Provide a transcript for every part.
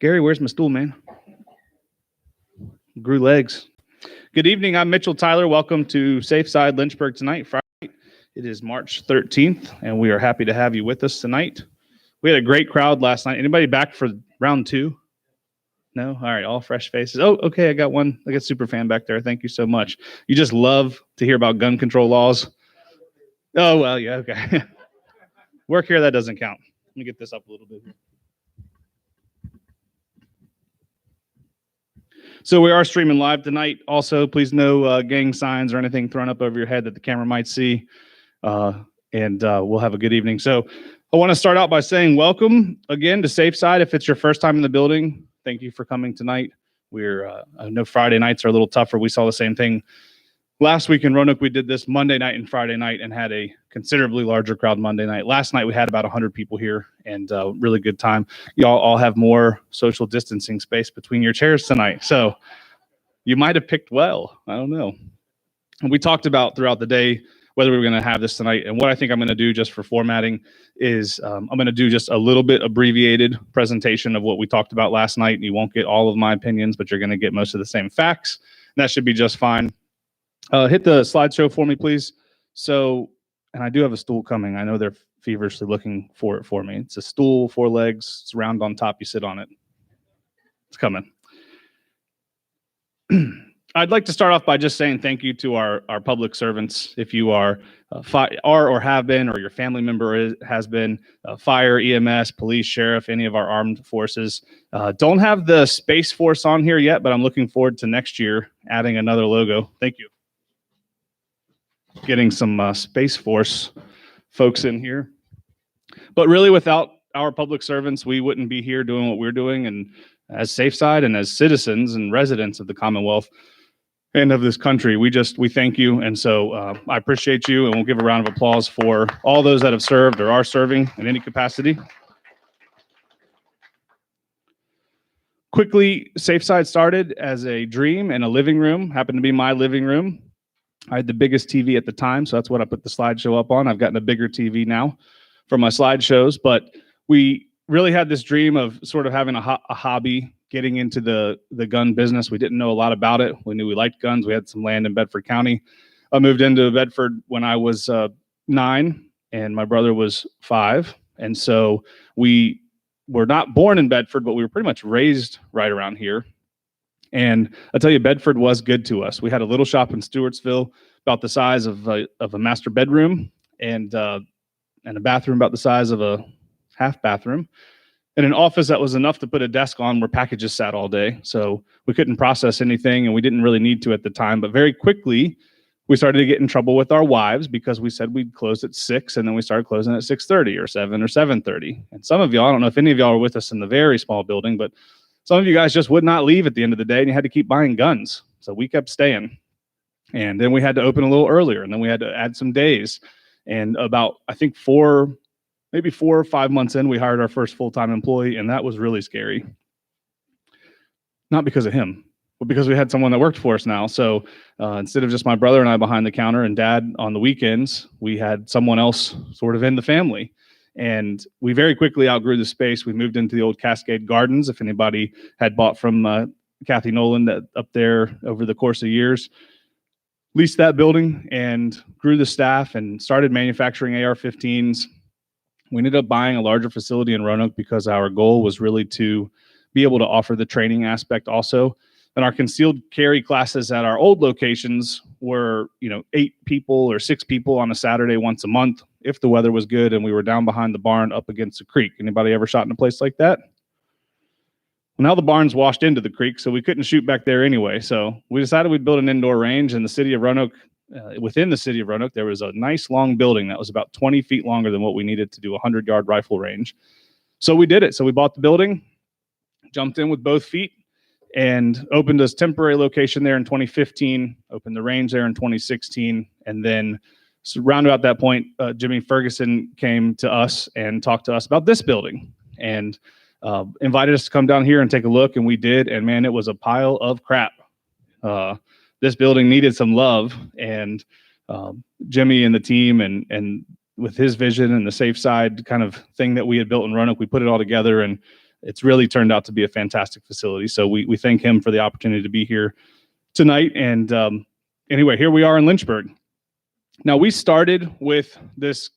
Gary, where's my stool, man? Grew legs. Good evening. I'm Mitchell Tyler. Welcome to SafeSide Lynchburg tonight, Friday. It is March 13th, and we are happy to have you with us tonight. We had a great crowd last night. Anybody back for round two? No? All right, all fresh faces. Oh, okay, I got one. I got super fan back there. Thank you so much. You just love to hear about gun control laws. Oh, well, yeah, okay. Work here, that doesn't count. Let me get this up a little bit here. So we are streaming live tonight. Also, please no gang signs or anything thrown up over your head that the camera might see. And we'll have a good evening. So I want to start out by saying welcome again to SafeSide. If it's your first time in the building, thank you for coming tonight. I know Friday nights are a little tougher. We saw the same thing last week in Roanoke. We did this Monday night and Friday night and had a considerably larger crowd Monday night. Last night we had about 100 people here and really good time. Y'all all have more social distancing space between your chairs tonight. So you might have picked well. I don't know. And we talked about throughout the day whether we were going to have this tonight. And what I think I'm going to do just for formatting is I'm going to do just a little bit abbreviated presentation of what we talked about last night. You won't get all of my opinions, but you're going to get most of the same facts. And that should be just fine. Hit the slideshow for me, please. So, and I do have a stool coming. I know they're feverishly looking for it for me. It's a stool, 4 legs. It's round on top. You sit on it. It's coming. I'd like to start off by just saying thank you to our public servants. If you are or have been, or your family member has been, fire, EMS, police, sheriff, any of our armed forces. Don't have the Space Force on here yet, but I'm looking forward to next year adding another logo. Thank you. Getting some Space Force folks in here. But really, without our public servants, we wouldn't be here doing what we're doing. And as SafeSide and as citizens and residents of the Commonwealth and of this country, we thank you. And so I appreciate you, and we'll give a round of applause for all those that have served or are serving in any capacity. Quickly, SafeSide started as a dream in a living room, happened to be my living room. I had the biggest TV at the time, so that's what I put the slideshow up on. I've gotten a bigger TV now for my slideshows, but we really had this dream of sort of having a hobby, getting into the gun business. We didn't know a lot about it. We knew we liked guns. We had some land in Bedford County. I moved into Bedford when I was 9, and my brother was 5. And so we were not born in Bedford, but we were pretty much raised right around here. And I'll tell you, Bedford was good to us. We had a little shop in Stewartsville about the size of a master bedroom, and a bathroom about the size of a half bathroom, and an office that was enough to put a desk on where packages sat all day. So we couldn't process anything, and we didn't really need to at the time. But very quickly, we started to get in trouble with our wives because we said we'd close at 6, and then we started closing at 6:30 or 7 or 7:30. And some of y'all, I don't know if any of y'all were with us in the very small building, but some of you guys just would not leave at the end of the day, and you had to keep buying guns. So we kept staying. And then we had to open a little earlier, and then we had to add some days. And about, I think, 4 or 5 months in, we hired our first full-time employee, and that was really scary. Not because of him, but because we had someone that worked for us now. So instead of just my brother and I behind the counter and dad on the weekends, we had someone else sort of in the family. And we very quickly outgrew the space. We moved into the old Cascade Gardens. If anybody had bought from Kathy Nolan up there over the course of years, leased that building and grew the staff and started manufacturing AR-15s. We ended up buying a larger facility in Roanoke because our goal was really to be able to offer the training aspect also. And our concealed carry classes at our old locations were, 8 people or 6 people on a Saturday once a month, if the weather was good and we were down behind the barn up against the creek. Anybody ever shot in a place like that? Well, now the barn's washed into the creek, so we couldn't shoot back there anyway. So we decided we'd build an indoor range in the city of Roanoke. Within the city of Roanoke, there was a nice long building that was about 20 feet longer than what we needed to do a 100-yard rifle range. So we did it. So we bought the building, jumped in with both feet, and opened a temporary location there in 2015, opened the range there in 2016, and then round about that point, Jimmy Ferguson came to us and talked to us about this building and invited us to come down here and take a look, and we did, and man, it was a pile of crap. This building needed some love, and Jimmy and the team and with his vision and the SafeSide kind of thing that we had built in Roanoke, we put it all together, and it's really turned out to be a fantastic facility. So we thank him for the opportunity to be here tonight. And anyway, here we are in Lynchburg. Now, we started with this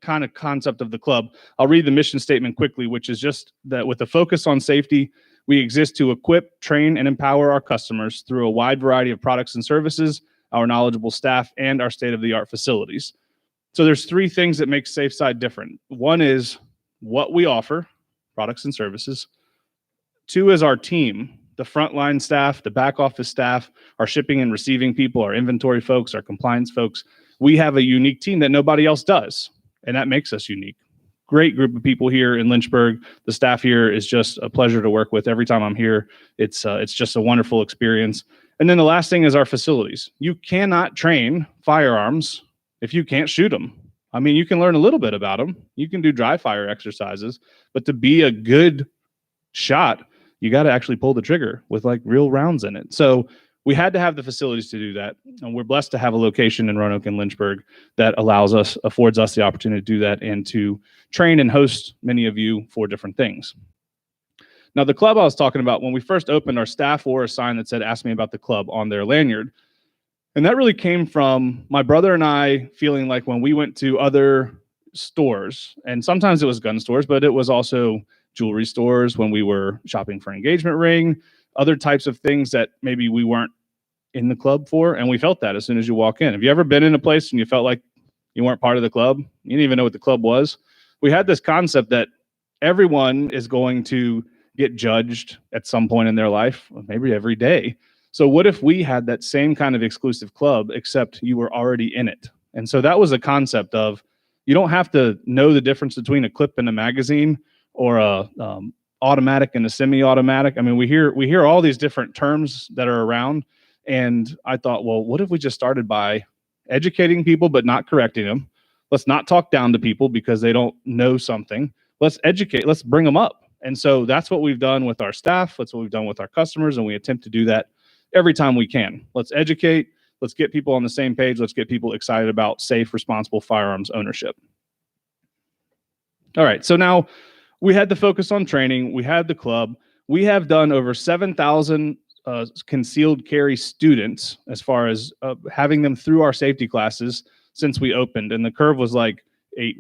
kind of concept of the club. I'll read the mission statement quickly, which is just that with a focus on safety, we exist to equip, train, and empower our customers through a wide variety of products and services, our knowledgeable staff, and our state-of-the-art facilities. So there's three things that make SafeSide different. One is what we offer, products and services. Two is our team, the frontline staff, the back office staff, our shipping and receiving people, our inventory folks, our compliance folks. We have a unique team that nobody else does, and that makes us unique. Great group of people here in Lynchburg. The staff here is just a pleasure to work with. Every time I'm here, it's just a wonderful experience. And then the last thing is our facilities. You cannot train firearms if you can't shoot them. I mean, you can learn a little bit about them. You can do dry fire exercises, but to be a good shot, you got to actually pull the trigger with like real rounds in it. So we had to have the facilities to do that. And we're blessed to have a location in Roanoke and Lynchburg that affords us the opportunity to do that and to train and host many of you for different things. Now, the club I was talking about, when we first opened, our staff wore a sign that said, "Ask me about the club" on their lanyard. And that really came from my brother and I feeling like when we went to other stores, and sometimes it was gun stores, but it was also jewelry stores when we were shopping for an engagement ring, other types of things that maybe we weren't in the club for, and we felt that as soon as you walk in. Have you ever been in a place and you felt like you weren't part of the club? You didn't even know what the club was? We had this concept that everyone is going to get judged at some point in their life, maybe every day. So what if we had that same kind of exclusive club, except you were already in it? And so that was a concept of, you don't have to know the difference between a clip and a magazine or a automatic and a semi-automatic. I mean, we hear all these different terms that are around. And I thought, well, what if we just started by educating people, but not correcting them? Let's not talk down to people because they don't know something. Let's educate, let's bring them up. And so that's what we've done with our staff. That's what we've done with our customers. And we attempt to do that every time we can. Let's educate. Let's get people on the same page. Let's get people excited about safe, responsible firearms ownership. All right. So now we had the focus on training. We had the club. We have done over 7,000 concealed carry students as far as having them through our safety classes since we opened. And the curve was like 8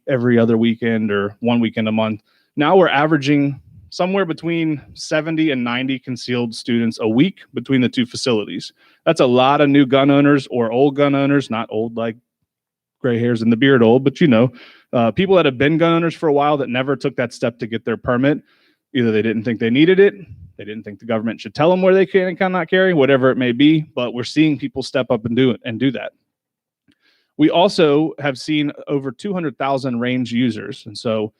every other weekend or 1 weekend a month. Now we're averaging somewhere between 70 and 90 concealed students a week between the two facilities. That's a lot of new gun owners or old gun owners, not old like gray hairs in the beard old, but people that have been gun owners for a while that never took that step to get their permit. Either they didn't think they needed it, they didn't think the government should tell them where they can and cannot carry, whatever it may be, but we're seeing people step up and do that. We also have seen over 200,000 range users. And so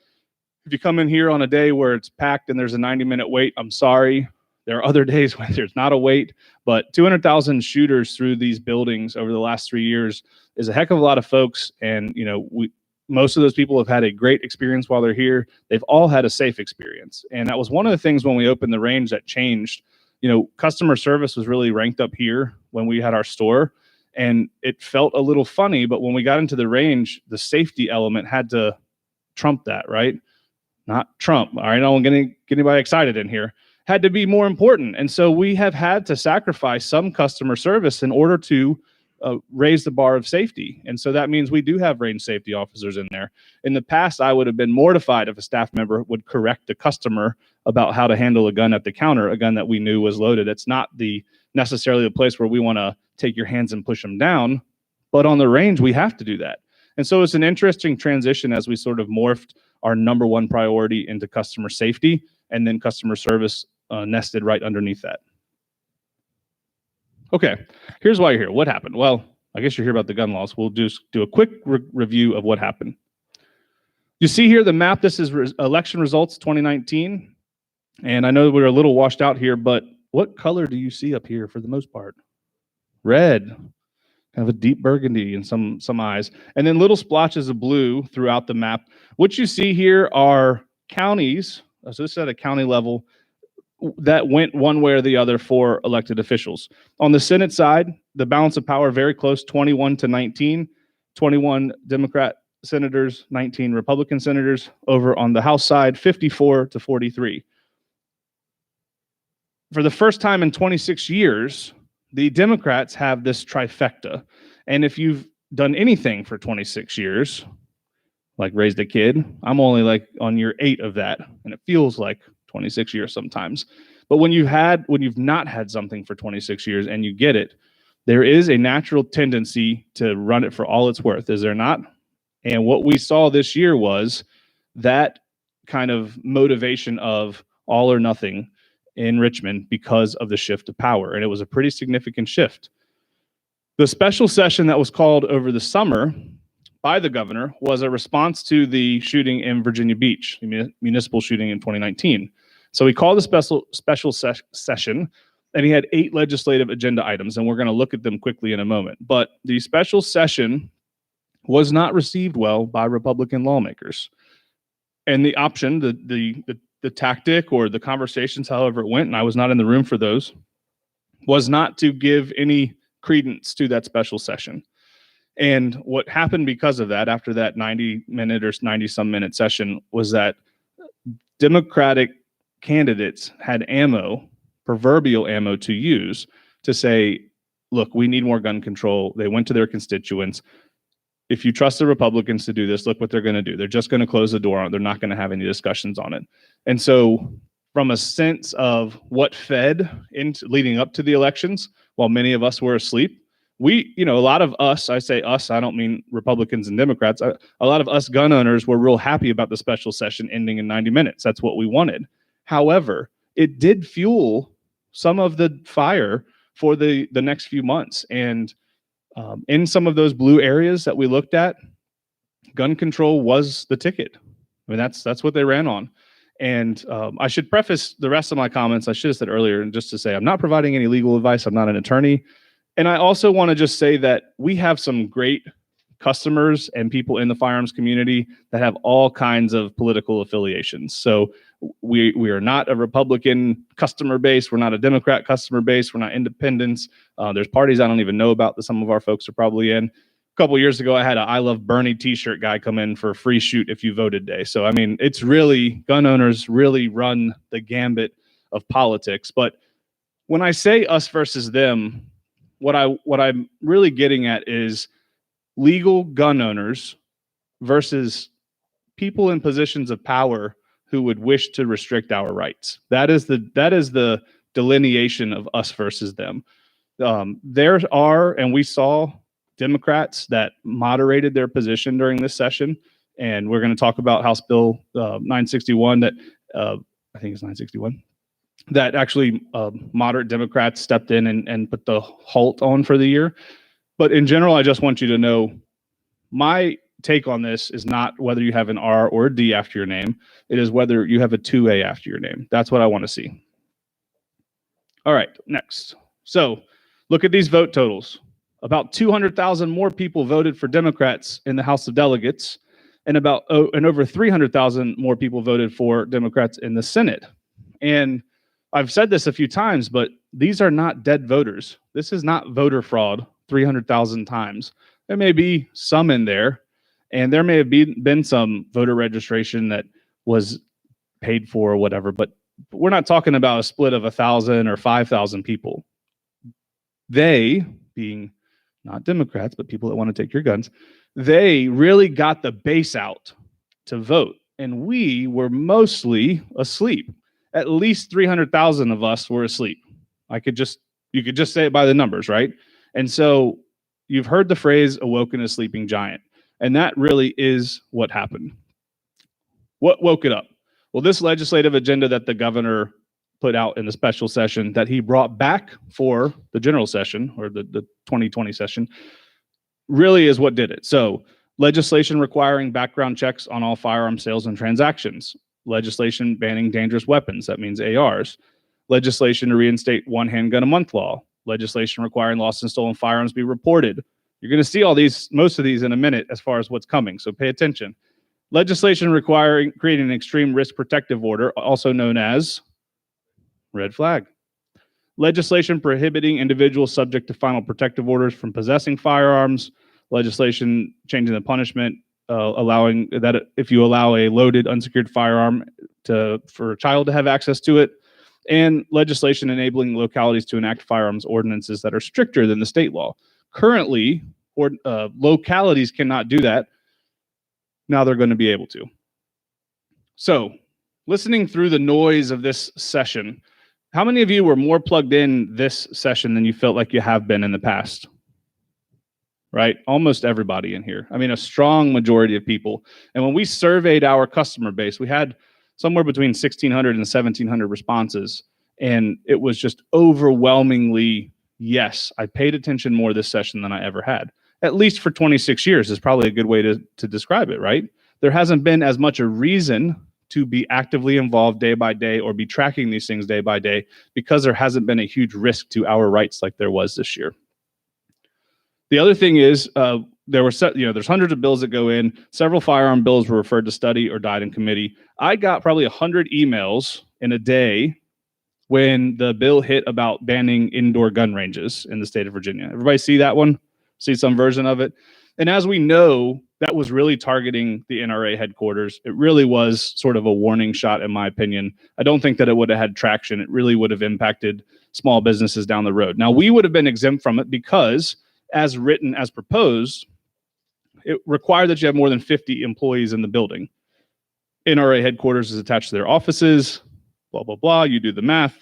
if you come in here on a day where it's packed and there's a 90-minute wait, I'm sorry. There are other days when there's not a wait, but 200,000 shooters through these buildings over the last 3 years is a heck of a lot of folks. And, most of those people have had a great experience while they're here. They've all had a safe experience. And that was one of the things when we opened the range that changed. Customer service was really ranked up here when we had our store. And it felt a little funny, but when we got into the range, the safety element had to trump that, right? Not Trump. All right, I don't want to get anybody excited in here. Had to be more important. And so we have had to sacrifice some customer service in order to raise the bar of safety. And so that means we do have range safety officers in there. In the past, I would have been mortified if a staff member would correct a customer about how to handle a gun at the counter, a gun that we knew was loaded. It's not necessarily the place where we want to take your hands and push them down, but on the range, we have to do that. And so it's an interesting transition as we sort of morphed our number one priority into customer safety, and then customer service nested right underneath that. Okay, here's why you're here. What happened? Well, I guess you're here about the gun laws. We'll just do a quick review of what happened. You see here the map. This is election results 2019. And I know we're a little washed out here, but what color do you see up here for the most part? Red, kind of a deep burgundy in some eyes. And then little splotches of blue throughout the map. What you see here are counties. So this is at a county level that went one way or the other for elected officials. On the Senate side, the balance of power very close, 21 to 19, 21 Democrat, senators, 19 Republican senators. Over on the House side, 54 to 43. For the first time in 26 years, the Democrats have this trifecta. And if you've done anything for 26 years, like raised a kid, I'm only like on year 8 of that, and it feels like 26 years sometimes. But when you've not had something for 26 years and you get it, there is a natural tendency to run it for all it's worth, is there not? And what we saw this year was that kind of motivation of all or nothing in Richmond because of the shift of power. And it was a pretty significant shift. The special session that was called over the summer by the governor was a response to the shooting in Virginia Beach, the municipal shooting in 2019. So he called a special session, and he had 8 legislative agenda items, and we're going to look at them quickly in a moment. But the special session was not received well by Republican lawmakers. And the option, the tactic or the conversations, however it went, and I was not in the room for those, was not to give any credence to that special session. And what happened because of that, after that 90-minute or 90-some minute session, was that Democratic candidates had ammo, proverbial ammo, to use to say, look, we need more gun control. They went to their constituents. If you trust the Republicans to do this, look what they're going to do. They're just going to close the door on it. They're not going to have any discussions on it. And so from a sense of what fed into leading up to the elections, while many of us were asleep, a lot of us, I say us, I don't mean Republicans and Democrats, a lot of us gun owners were real happy about the special session ending in 90 minutes. That's what we wanted. However, it did fuel some of the fire for the next few months. And in some of those blue areas that we looked at, gun control was the ticket. I mean, that's what they ran on. And I should preface the rest of my comments, I should have said earlier, just to say I'm not providing any legal advice. I'm not an attorney. And I also want to just say that we have some great customers and people in the firearms community that have all kinds of political affiliations. So we are not a Republican customer base. We're not a Democrat customer base. We're not independents. There's parties I don't even know about that some of our folks are probably in. A couple of years ago, I had a I Love Bernie t-shirt guy come in for a free shoot if you voted day. So, I mean, it's really, gun owners really run the gambit of politics. But when I say us versus them, what I'm really getting at is legal gun owners versus people in positions of power who would wish to restrict our rights. That is the delineation of us versus them. There are, and we saw Democrats that moderated their position during this session, and we're going to talk about House Bill 961 that I think it's 961. That actually moderate Democrats stepped in and put the halt on for the year. But in general, I just want you to know my take on this is not whether you have an R or a D after your name. It is whether you have a 2A after your name. That's what I want to see. All right, next. So look at these vote totals. About 200,000 more people voted for Democrats in the House of Delegates, and over 300,000 more people voted for Democrats in the Senate. And I've said this a few times, but these are not dead voters. This is not voter fraud 300,000 times. There may be some in there, and there may have been some voter registration that was paid for or whatever, but we're not talking about a split of 1,000 or 5,000 people. They, being not Democrats, but people that want to take your guns, they really got the base out to vote, and we were mostly asleep. At least 300,000 of us were asleep. You could just say it by the numbers, right? And so you've heard the phrase awoken a sleeping giant, and that really is what happened. What woke it up? Well, this legislative agenda that the governor put out in the special session that he brought back for the general session or the 2020 session really is what did it. So legislation requiring background checks on all firearm sales and transactions. Legislation banning dangerous weapons, that means ARs. Legislation to reinstate one handgun a month law. Legislation requiring lost and stolen firearms be reported. You're going to see most of these in a minute as far as what's coming, so pay attention. Legislation creating an extreme risk protective order, also known as red flag. Legislation prohibiting individuals subject to final protective orders from possessing firearms. Legislation changing the punishment allowing that if you allow a loaded unsecured firearm for a child to have access to it, and legislation enabling localities to enact firearms ordinances that are stricter than the state law. Currently, localities cannot do that. Now they're going to be able to. So, listening through the noise of this session, how many of you were more plugged in this session than you felt like you have been in the past? Right? Almost everybody in here. I mean, a strong majority of people. And when we surveyed our customer base, we had somewhere between 1,600 and 1,700 responses. And it was just overwhelmingly, yes, I paid attention more this session than I ever had. At least for 26 years is probably a good way to describe it, right? There hasn't been as much a reason to be actively involved day by day or be tracking these things day by day because there hasn't been a huge risk to our rights like there was this year. The other thing is there's hundreds of bills that go in. Several firearm bills were referred to study or died in committee. I got probably 100 emails in a day when the bill hit about banning indoor gun ranges in the state of Virginia. Everybody see that one? See some version of it? And as we know, that was really targeting the NRA headquarters. It really was sort of a warning shot, in my opinion. I don't think that it would have had traction. It really would have impacted small businesses down the road. Now, we would have been exempt from it because, as written, as proposed, it required that you have more than 50 employees in the building. NRA headquarters is attached to their offices, blah, blah, blah. You do the math,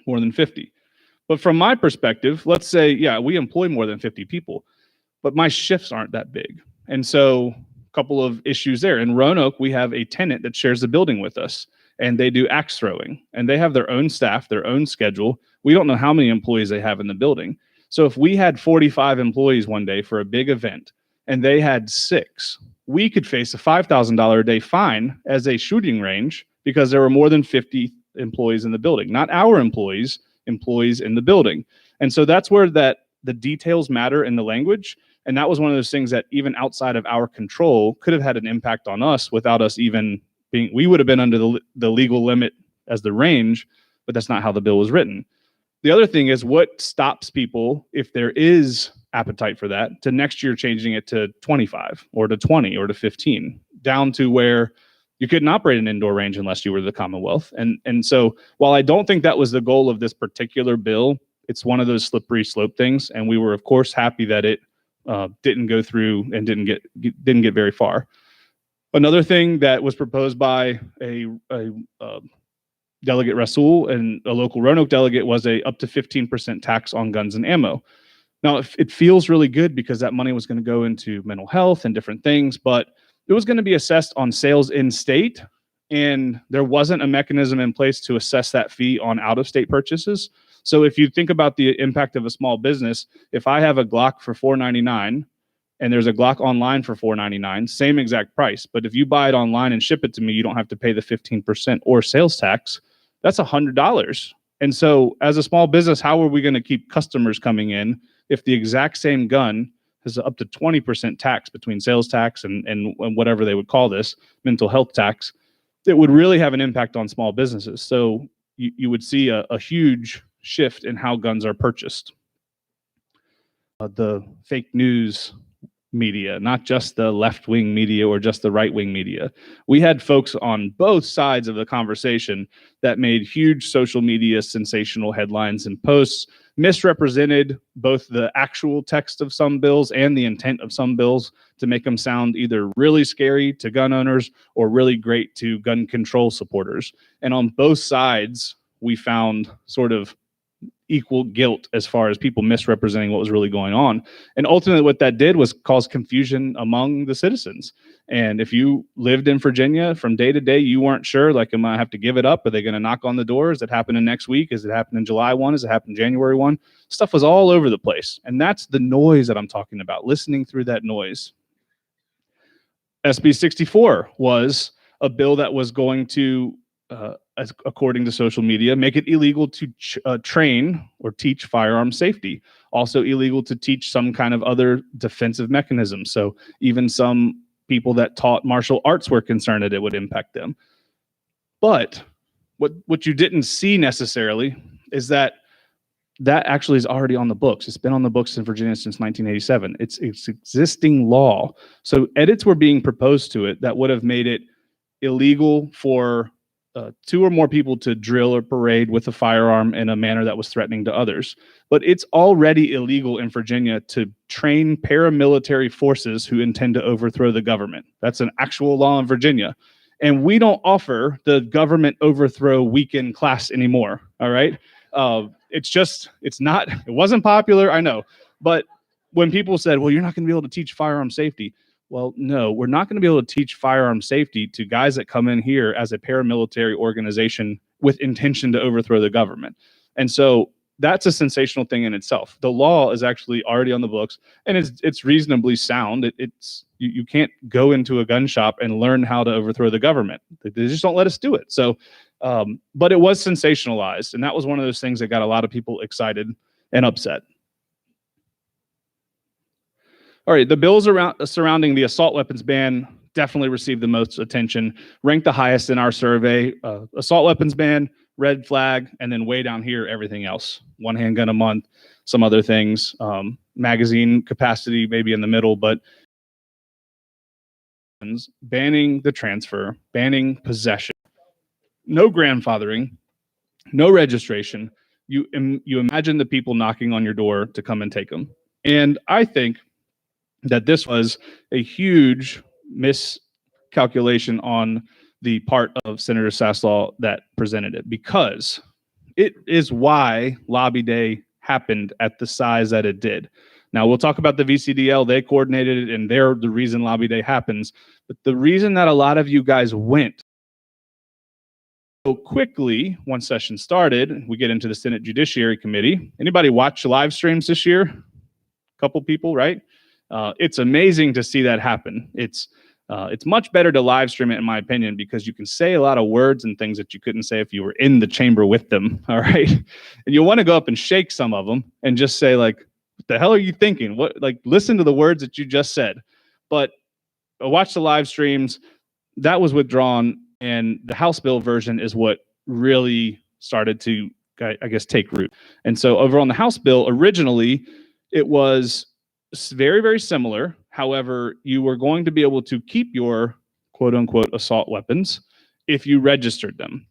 more than 50. But from my perspective, let's say, yeah, we employ more than 50 people, but my shifts aren't that big. And so a couple of issues there. In Roanoke, we have a tenant that shares the building with us, and they do axe throwing, and they have their own staff, their own schedule. We don't know how many employees they have in the building. So if we had 45 employees one day for a big event and they had 6, we could face a $5,000 a day fine as a shooting range because there were more than 50 employees in the building, not our employees in the building. And so that's where the details matter in the language. And that was one of those things that even outside of our control could have had an impact on us without us even we would have been under the legal limit as the range, but that's not how the bill was written. The other thing is what stops people, if there is appetite for that, to next year changing it to 25 or to 20 or to 15, down to where you couldn't operate an indoor range unless you were the Commonwealth. And so while I don't think that was the goal of this particular bill, it's one of those slippery slope things. And we were, of course, happy that it didn't go through and didn't get very far. Another thing that was proposed by a Delegate Rasul and a local Roanoke delegate was a up to 15% tax on guns and ammo. Now, it feels really good because that money was going to go into mental health and different things, but it was going to be assessed on sales in state, and there wasn't a mechanism in place to assess that fee on out-of-state purchases. So if you think about the impact of a small business, if I have a Glock for $4.99 and there's a Glock online for $4.99, same exact price, but if you buy it online and ship it to me, you don't have to pay the 15% or sales tax. That's $100. And so as a small business, how are we going to keep customers coming in if the exact same gun has up to 20% tax between sales tax and whatever they would call this, mental health tax? It would really have an impact on small businesses. So you would see a huge shift in how guns are purchased. The fake news media, not just the left-wing media or just the right-wing media. We had folks on both sides of the conversation that made huge social media sensational headlines and posts, misrepresented both the actual text of some bills and the intent of some bills to make them sound either really scary to gun owners or really great to gun control supporters. And on both sides, we found sort of equal guilt as far as people misrepresenting what was really going on. And ultimately what that did was cause confusion among the citizens. And if you lived in Virginia from day to day, you weren't sure, like, am I have to give it up? Are they going to knock on the door? Is it happening next week? Is it happening July 1? Is it happening January 1? Stuff was all over the place. And that's the noise that I'm talking about, listening through that noise. SB 64 was a bill that was going to, according to social media, make it illegal to train or teach firearm safety. Also illegal to teach some kind of other defensive mechanism. So even some people that taught martial arts were concerned that it would impact them. But what you didn't see necessarily is that that actually is already on the books. It's been on the books in Virginia since 1987. It's existing law. So edits were being proposed to it that would have made it illegal for 2 or more people to drill or parade with a firearm in a manner that was threatening to others. But it's already illegal in Virginia to train paramilitary forces who intend to overthrow the government. That's an actual law in Virginia. And we don't offer the government overthrow weekend class anymore. All right. It wasn't popular, I know. But when people said, well, you're not going to be able to teach firearm safety. Well, no, we're not going to be able to teach firearm safety to guys that come in here as a paramilitary organization with intention to overthrow the government. And so that's a sensational thing in itself. The law is actually already on the books, and it's reasonably sound. You can't go into a gun shop and learn how to overthrow the government. They just don't let us do it. So, but it was sensationalized, and that was one of those things that got a lot of people excited and upset. All right, the bills surrounding the assault weapons ban definitely received the most attention, ranked the highest in our survey. Assault weapons ban, red flag, and then way down here, everything else. 1 handgun a month, some other things. Magazine capacity maybe in the middle, but banning the transfer, banning possession, no grandfathering, no registration. You imagine the people knocking on your door to come and take them. And I think that this was a huge miscalculation on the part of Senator Saslaw that presented it, because it is why Lobby Day happened at the size that it did. Now, we'll talk about the VCDL. They coordinated it, and they're the reason Lobby Day happens. But the reason that a lot of you guys went so quickly, once session started, we get into the Senate Judiciary Committee. Anybody watch live streams this year? A couple people, right? It's amazing to see that happen. It's much better to live stream it, in my opinion, because you can say a lot of words and things that you couldn't say if you were in the chamber with them. All right. And you'll want to go up and shake some of them and just say, like, what the hell are you thinking? Listen to the words that you just said. But watch the live streams. That was withdrawn. And the House bill version is what really started to, I guess, take root. And so over on the House bill, originally, it was very, very similar. However, you were going to be able to keep your quote unquote assault weapons if you registered them.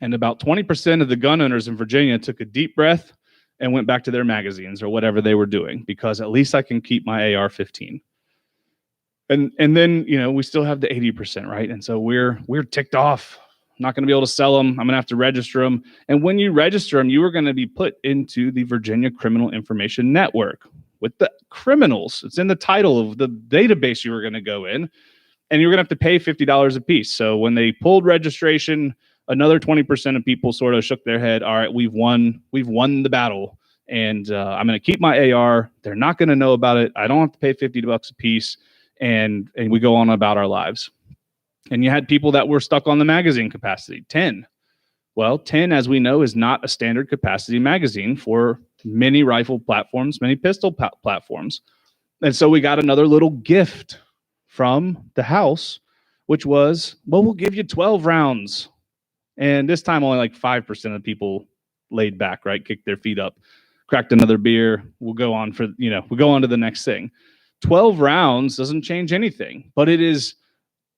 And about 20% of the gun owners in Virginia took a deep breath and went back to their magazines or whatever they were doing, because at least I can keep my AR-15. And then, we still have the 80%, right? And so we're ticked off. I'm not going to be able to sell them. I'm going to have to register them. And when you register them, you are going to be put into the Virginia Criminal Information Network with the criminals. It's in the title of the database you were going to go in, and you're going to have to pay $50 a piece. So when they pulled registration, another 20% of people sort of shook their head. All right, we've won the battle, and I'm going to keep my AR. They're not going to know about it. I don't have to pay $50 a piece, and we go on about our lives. And you had people that were stuck on the magazine capacity, 10. Well, 10, as we know, is not a standard capacity magazine for many rifle platforms, many pistol platforms. And so we got another little gift from the House, which was, well, we'll give you 12 rounds. And this time only like 5% of people laid back, right? Kicked their feet up, cracked another beer. We'll go on to the next thing. 12 rounds doesn't change anything, but it is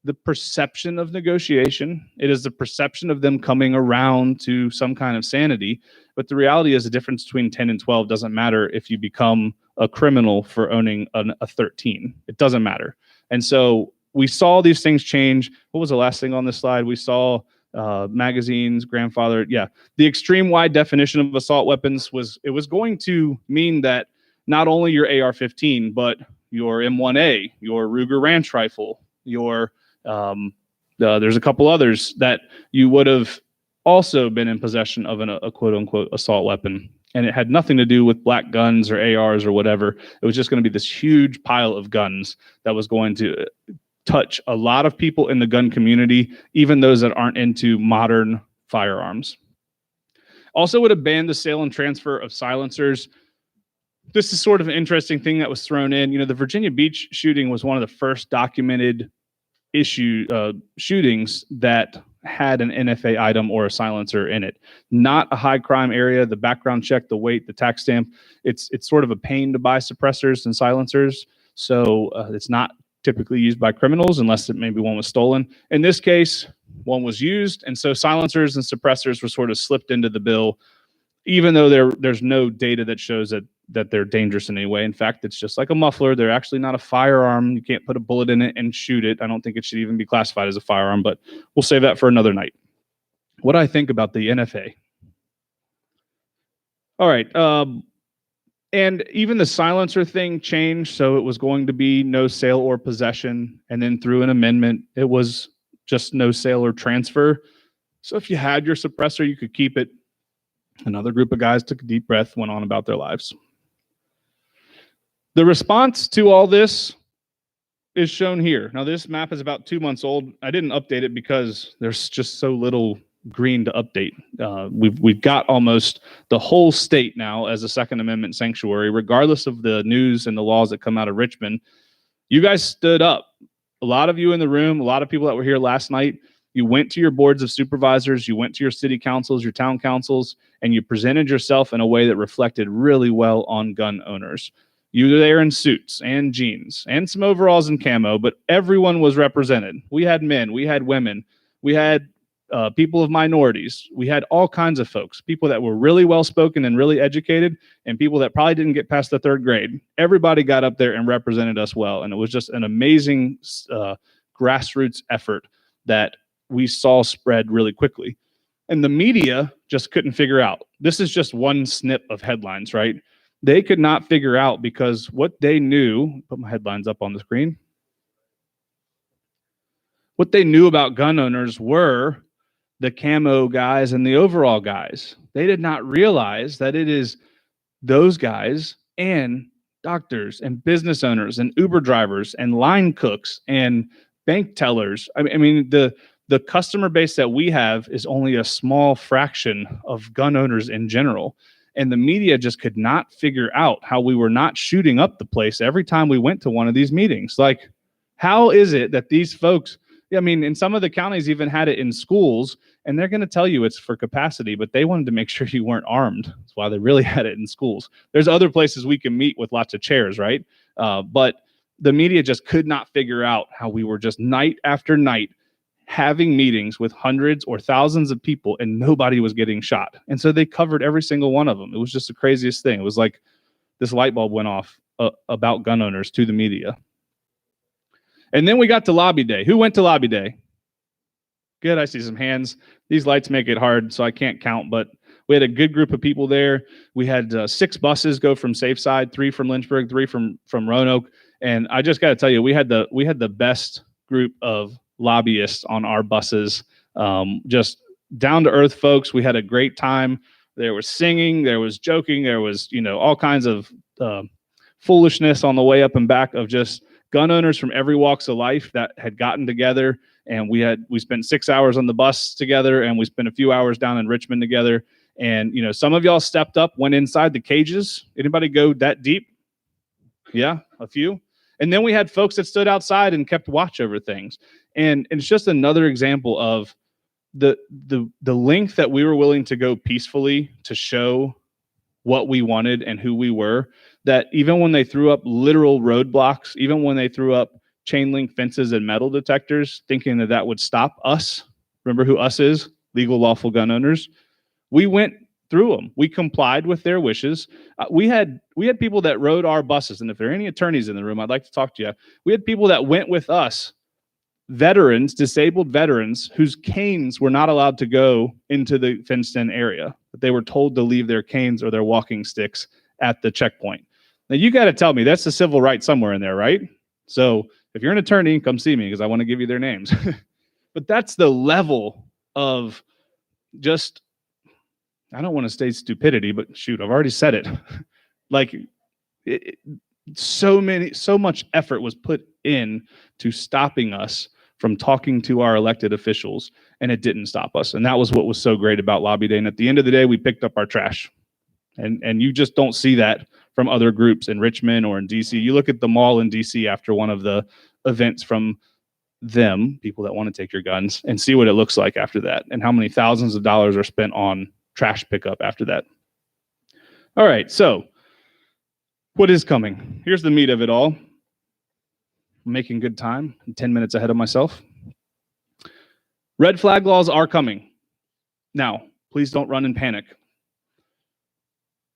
the perception of negotiation. It is the perception of them coming around to some kind of sanity. But the reality is the difference between 10 and 12 doesn't matter if you become a criminal for owning a 13. It doesn't matter. And so we saw these things change. What was the last thing on this slide? We saw magazines, grandfather. Yeah. The extreme wide definition of assault weapons was going to mean that not only your AR-15, but your M1A, your Ruger Ranch rifle, your there's a couple others that you would have also been in possession of a quote unquote assault weapon. And it had nothing to do with black guns or ARs or whatever. It was just going to be this huge pile of guns that was going to touch a lot of people in the gun community, even those that aren't into modern firearms. Also would have banned the sale and transfer of silencers. This is sort of an interesting thing that was thrown in. The Virginia Beach shooting was one of the first documented shootings that had an NFA item or a silencer in it. Not a high crime area. The background check, the weight, the tax stamp, it's sort of a pain to buy suppressors and silencers. So it's not typically used by criminals unless maybe one was stolen. In this case, one was used, and so silencers and suppressors were sort of slipped into the bill, even though there's no data that shows that they're dangerous in any way. In fact, it's just like a muffler. They're actually not a firearm. You can't put a bullet in it and shoot it. I don't think it should even be classified as a firearm, but we'll save that for another night. What do I think about the NFA? All right. And even the silencer thing changed. So it was going to be no sale or possession. And then through an amendment, it was just no sale or transfer. So if you had your suppressor, you could keep it. Another group of guys took a deep breath, went on about their lives. The response to all this is shown here. Now, this map is about 2 months old. I didn't update it because there's just so little green to update. We've got almost the whole state now as a Second Amendment sanctuary, regardless of the news and the laws that come out of Richmond. You guys stood up. A lot of you in the room, a lot of people that were here last night, you went to your boards of supervisors, you went to your city councils, your town councils, and you presented yourself in a way that reflected really well on gun owners. You were there in suits and jeans and some overalls and camo, but everyone was represented. We had men, we had women, we had people of minorities. We had all kinds of folks, people that were really well-spoken and really educated, and people that probably didn't get past the 3rd grade. Everybody got up there and represented us well, and it was just an amazing grassroots effort that we saw spread really quickly. And the media just couldn't figure out. This is just one snip of headlines, right? They could not figure out because what they knew, put my headlines up on the screen. What they knew about gun owners were the camo guys and the overall guys. They did not realize that it is those guys and doctors and business owners and Uber drivers and line cooks and bank tellers. I mean, the customer base that we have is only a small fraction of gun owners in general. And the media just could not figure out how we were not shooting up the place every time we went to one of these meetings. Like, how is it that these folks, I mean, in some of the counties even had it in schools, and they're going to tell you it's for capacity, but they wanted to make sure you weren't armed. That's why they really had it in schools. There's other places we can meet with lots of chairs, right? But the media just could not figure out how we were just night after night having meetings with hundreds or thousands of people and nobody was getting shot. And so they covered every single one of them. It was just the craziest thing. It was like this light bulb went off about gun owners to the media. And then we got to lobby day. Who went to lobby day? Good, I see some hands. These lights make it hard, so I can't count, but we had a good group of people there. We had 6 buses go from SafeSide, 3 from Lynchburg, 3 from Roanoke. And I just got to tell you, we had the best group of lobbyists on our buses, just down to earth folks. We had a great time. There was singing, there was joking, there was, all kinds of foolishness on the way up and back of just gun owners from every walks of life that had gotten together. And we spent 6 hours on the bus together, and we spent a few hours down in Richmond together. And, some of y'all stepped up, went inside the cages. Anybody go that deep? Yeah, a few. And then we had folks that stood outside and kept watch over things. And it's just another example of the length that we were willing to go peacefully to show what we wanted and who we were, that even when they threw up literal roadblocks, even when they threw up chain link fences and metal detectors, thinking that would stop us, remember who us is? Legal, lawful gun owners. We went through them. We complied with their wishes. We had people that rode our buses, and if there are any attorneys in the room, I'd like to talk to you. We had people that went with us, veterans, disabled veterans, whose canes were not allowed to go into the fenced-in area, but they were told to leave their canes or their walking sticks at the checkpoint. Now, you got to tell me that's a civil right somewhere in there, right? So if you're an attorney, come see me because I want to give you their names. But that's the level of just, I don't want to say stupidity, but shoot, I've already said it. Like, so much effort was put in to stopping us from talking to our elected officials, and it didn't stop us. And that was what was so great about Lobby Day. And at the end of the day, we picked up our trash. And you just don't see that from other groups in Richmond or in DC. You look at the mall in DC after one of the events from them, people that want to take your guns, and see what it looks like after that and how many thousands of dollars are spent on trash pickup after that. All right, so what is coming? Here's the meat of it all. I'm making good time. I'm 10 minutes ahead of myself. Red flag laws are coming. Now, please don't run and panic.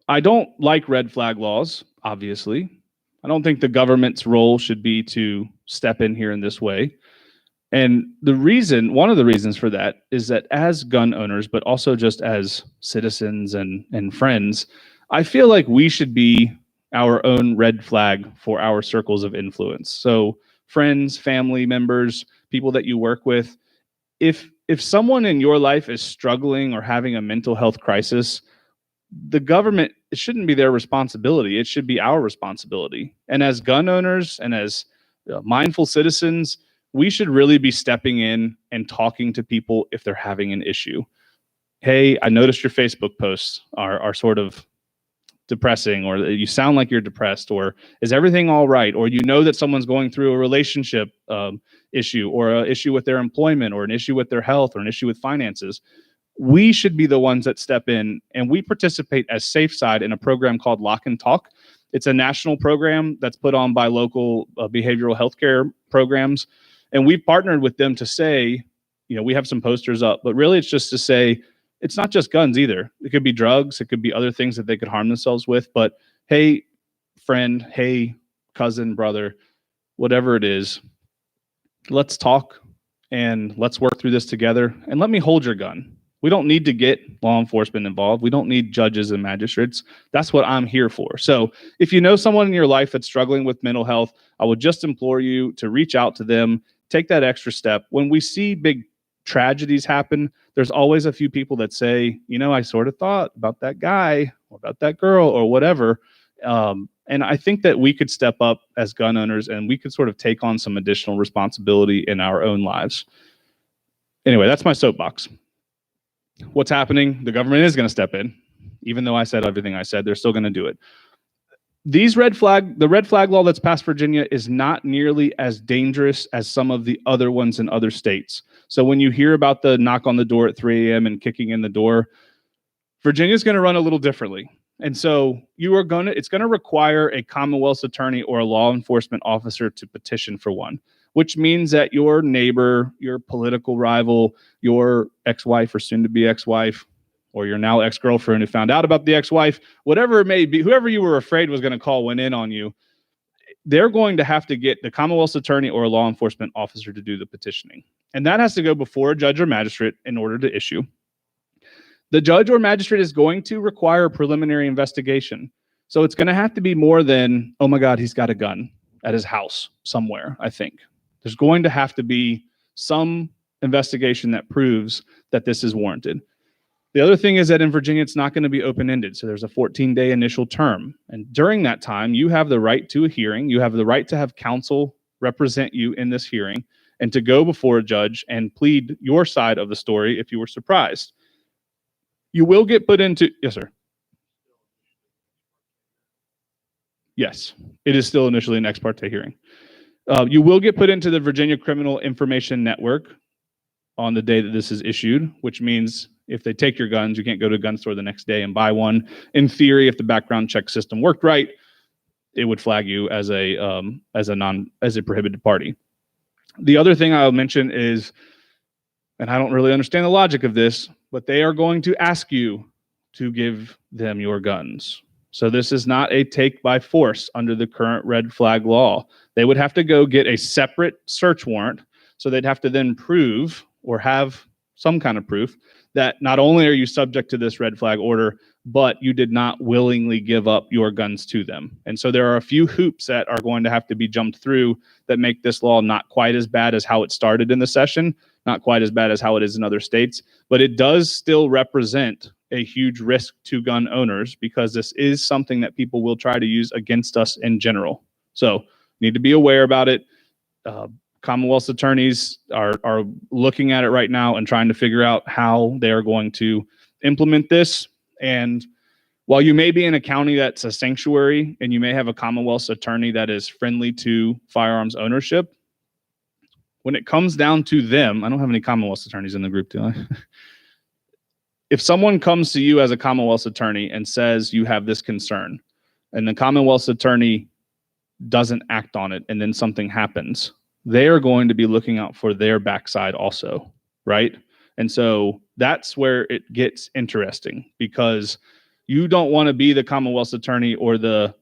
I don't like red flag laws, obviously. I don't think the government's role should be to step in here in this way. And one of the reasons for that is that as gun owners, but also just as citizens and friends, I feel like we should be our own red flag for our circles of influence. So friends, family members, people that you work with, if someone in your life is struggling or having a mental health crisis, the government, it shouldn't be their responsibility. It should be our responsibility. And as gun owners and as mindful citizens, we should really be stepping in and talking to people if they're having an issue. Hey, I noticed your Facebook posts are sort of depressing, or you sound like you're depressed, or is everything all right? Or you know that someone's going through a relationship issue, or an issue with their employment, or an issue with their health, or an issue with finances. We should be the ones that step in, and we participate as SafeSide in a program called Lock and Talk. It's a national program that's put on by local behavioral healthcare programs. And we've partnered with them to say, we have some posters up, but really it's just to say, it's not just guns either. It could be drugs. It could be other things that they could harm themselves with. But hey, friend, hey, cousin, brother, whatever it is, let's talk and let's work through this together. And let me hold your gun. We don't need to get law enforcement involved. We don't need judges and magistrates. That's what I'm here for. So if you know someone in your life that's struggling with mental health, I would just implore you to reach out to them, take that extra step. When we see big tragedies happen, there's always a few people that say, I sort of thought about that guy or about that girl or whatever. And I think that we could step up as gun owners and we could sort of take on some additional responsibility in our own lives. Anyway, that's my soapbox. What's happening? The government is going to step in. Even though I said everything I said, they're still going to do it. The red flag law that's passed Virginia is not nearly as dangerous as some of the other ones in other states. So when you hear about the knock on the door at 3 a.m. and kicking in the door, Virginia's going to run a little differently. And so it's going to require a Commonwealth's attorney or a law enforcement officer to petition for one, which means that your neighbor, your political rival, your ex-wife or soon-to-be ex-wife, or your now ex-girlfriend who found out about the ex-wife, whatever it may be, whoever you were afraid was going to call went in on you, they're going to have to get the Commonwealth's attorney or a law enforcement officer to do the petitioning. And that has to go before a judge or magistrate in order to issue. The judge or magistrate is going to require a preliminary investigation. So it's going to have to be more than, oh my God, he's got a gun at his house somewhere, I think. There's going to have to be some investigation that proves that this is warranted. The other thing is that in Virginia, it's not going to be open-ended. So there's a 14-day initial term. And during that time, you have the right to a hearing. You have the right to have counsel represent you in this hearing and to go before a judge and plead your side of the story if you were surprised. You will get put into, yes, sir. Yes, it is still initially an ex parte hearing. You will get put into the Virginia Criminal Information Network on the day that this is issued, which means if they take your guns, you can't go to a gun store the next day and buy one. In theory, if the background check system worked right, it would flag you as a prohibited party. The other thing I'll mention is, and I don't really understand the logic of this, but they are going to ask you to give them your guns. So this is not a take by force under the current red flag law. They would have to go get a separate search warrant. So they'd have to then prove or have some kind of proof that not only are you subject to this red flag order, but you did not willingly give up your guns to them. And so there are a few hoops that are going to have to be jumped through that make this law not quite as bad as how it started in the session, not quite as bad as how it is in other states, but it does still represent a huge risk to gun owners because this is something that people will try to use against us in general. So need to be aware about it. Commonwealth's attorneys are looking at it right now and trying to figure out how they are going to implement this. And while you may be in a county that's a sanctuary and you may have a Commonwealth's attorney that is friendly to firearms ownership, when it comes down to them, I don't have any Commonwealth attorneys in the group, do I? If someone comes to you as a Commonwealth attorney and says you have this concern, and the Commonwealth attorney doesn't act on it, and then something happens, they are going to be looking out for their backside also, right? And so that's where it gets interesting, because you don't want to be the Commonwealth's attorney or the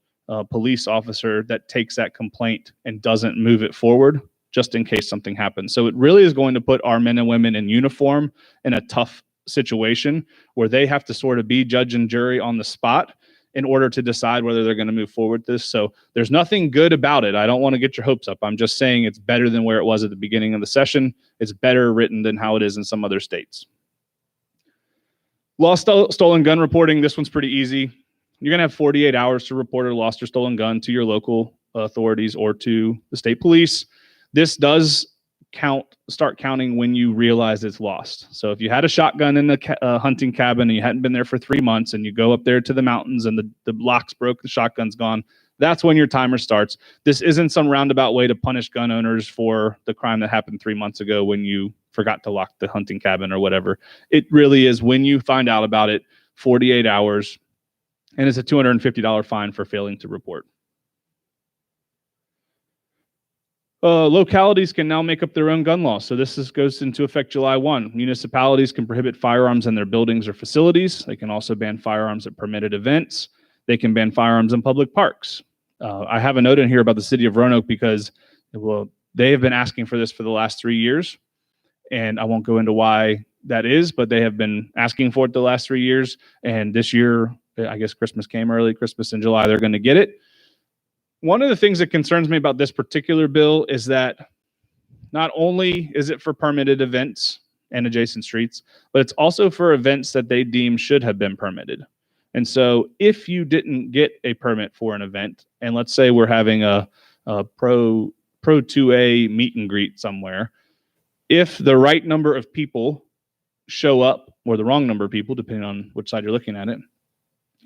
police officer that takes that complaint and doesn't move it forward just in case something happens. So it really is going to put our men and women in uniform in a tough situation where they have to sort of be judge and jury on the spot in order to decide whether they're going to move forward with this. So there's nothing good about it. I don't want to get your hopes up. I'm just saying it's better than where it was at the beginning of the session. It's better written than how it is in some other states. Lost stolen gun reporting. This one's pretty easy. You're going to have 48 hours to report a lost or stolen gun to your local authorities or to the state police. This does start counting when you realize it's lost. So if you had a shotgun in the hunting cabin and you hadn't been there for 3 months, and you go up there to the mountains and the locks broke, the shotgun's gone, that's when your timer starts. This isn't some roundabout way to punish gun owners for the crime that happened 3 months ago when you forgot to lock the hunting cabin or whatever. It really is when you find out about it, 48 hours, and it's a $250 fine for failing to report. Localities can now make up their own gun laws. So this goes into effect July 1. Municipalities can prohibit firearms in their buildings or facilities. They can also ban firearms at permitted events. They can ban firearms in public parks. I have a note in here about the city of Roanoke because, well, they have been asking for this for the last 3 years. And I won't go into why that is, but they have been asking for it the last 3 years. And this year, I guess Christmas came early, Christmas in July, they're going to get it. One of the things that concerns me about this particular bill is that not only is it for permitted events and adjacent streets, but it's also for events that they deem should have been permitted. And so if you didn't get a permit for an event, and let's say we're having a Pro 2A meet and greet somewhere, if the right number of people show up, or the wrong number of people, depending on which side you're looking at it,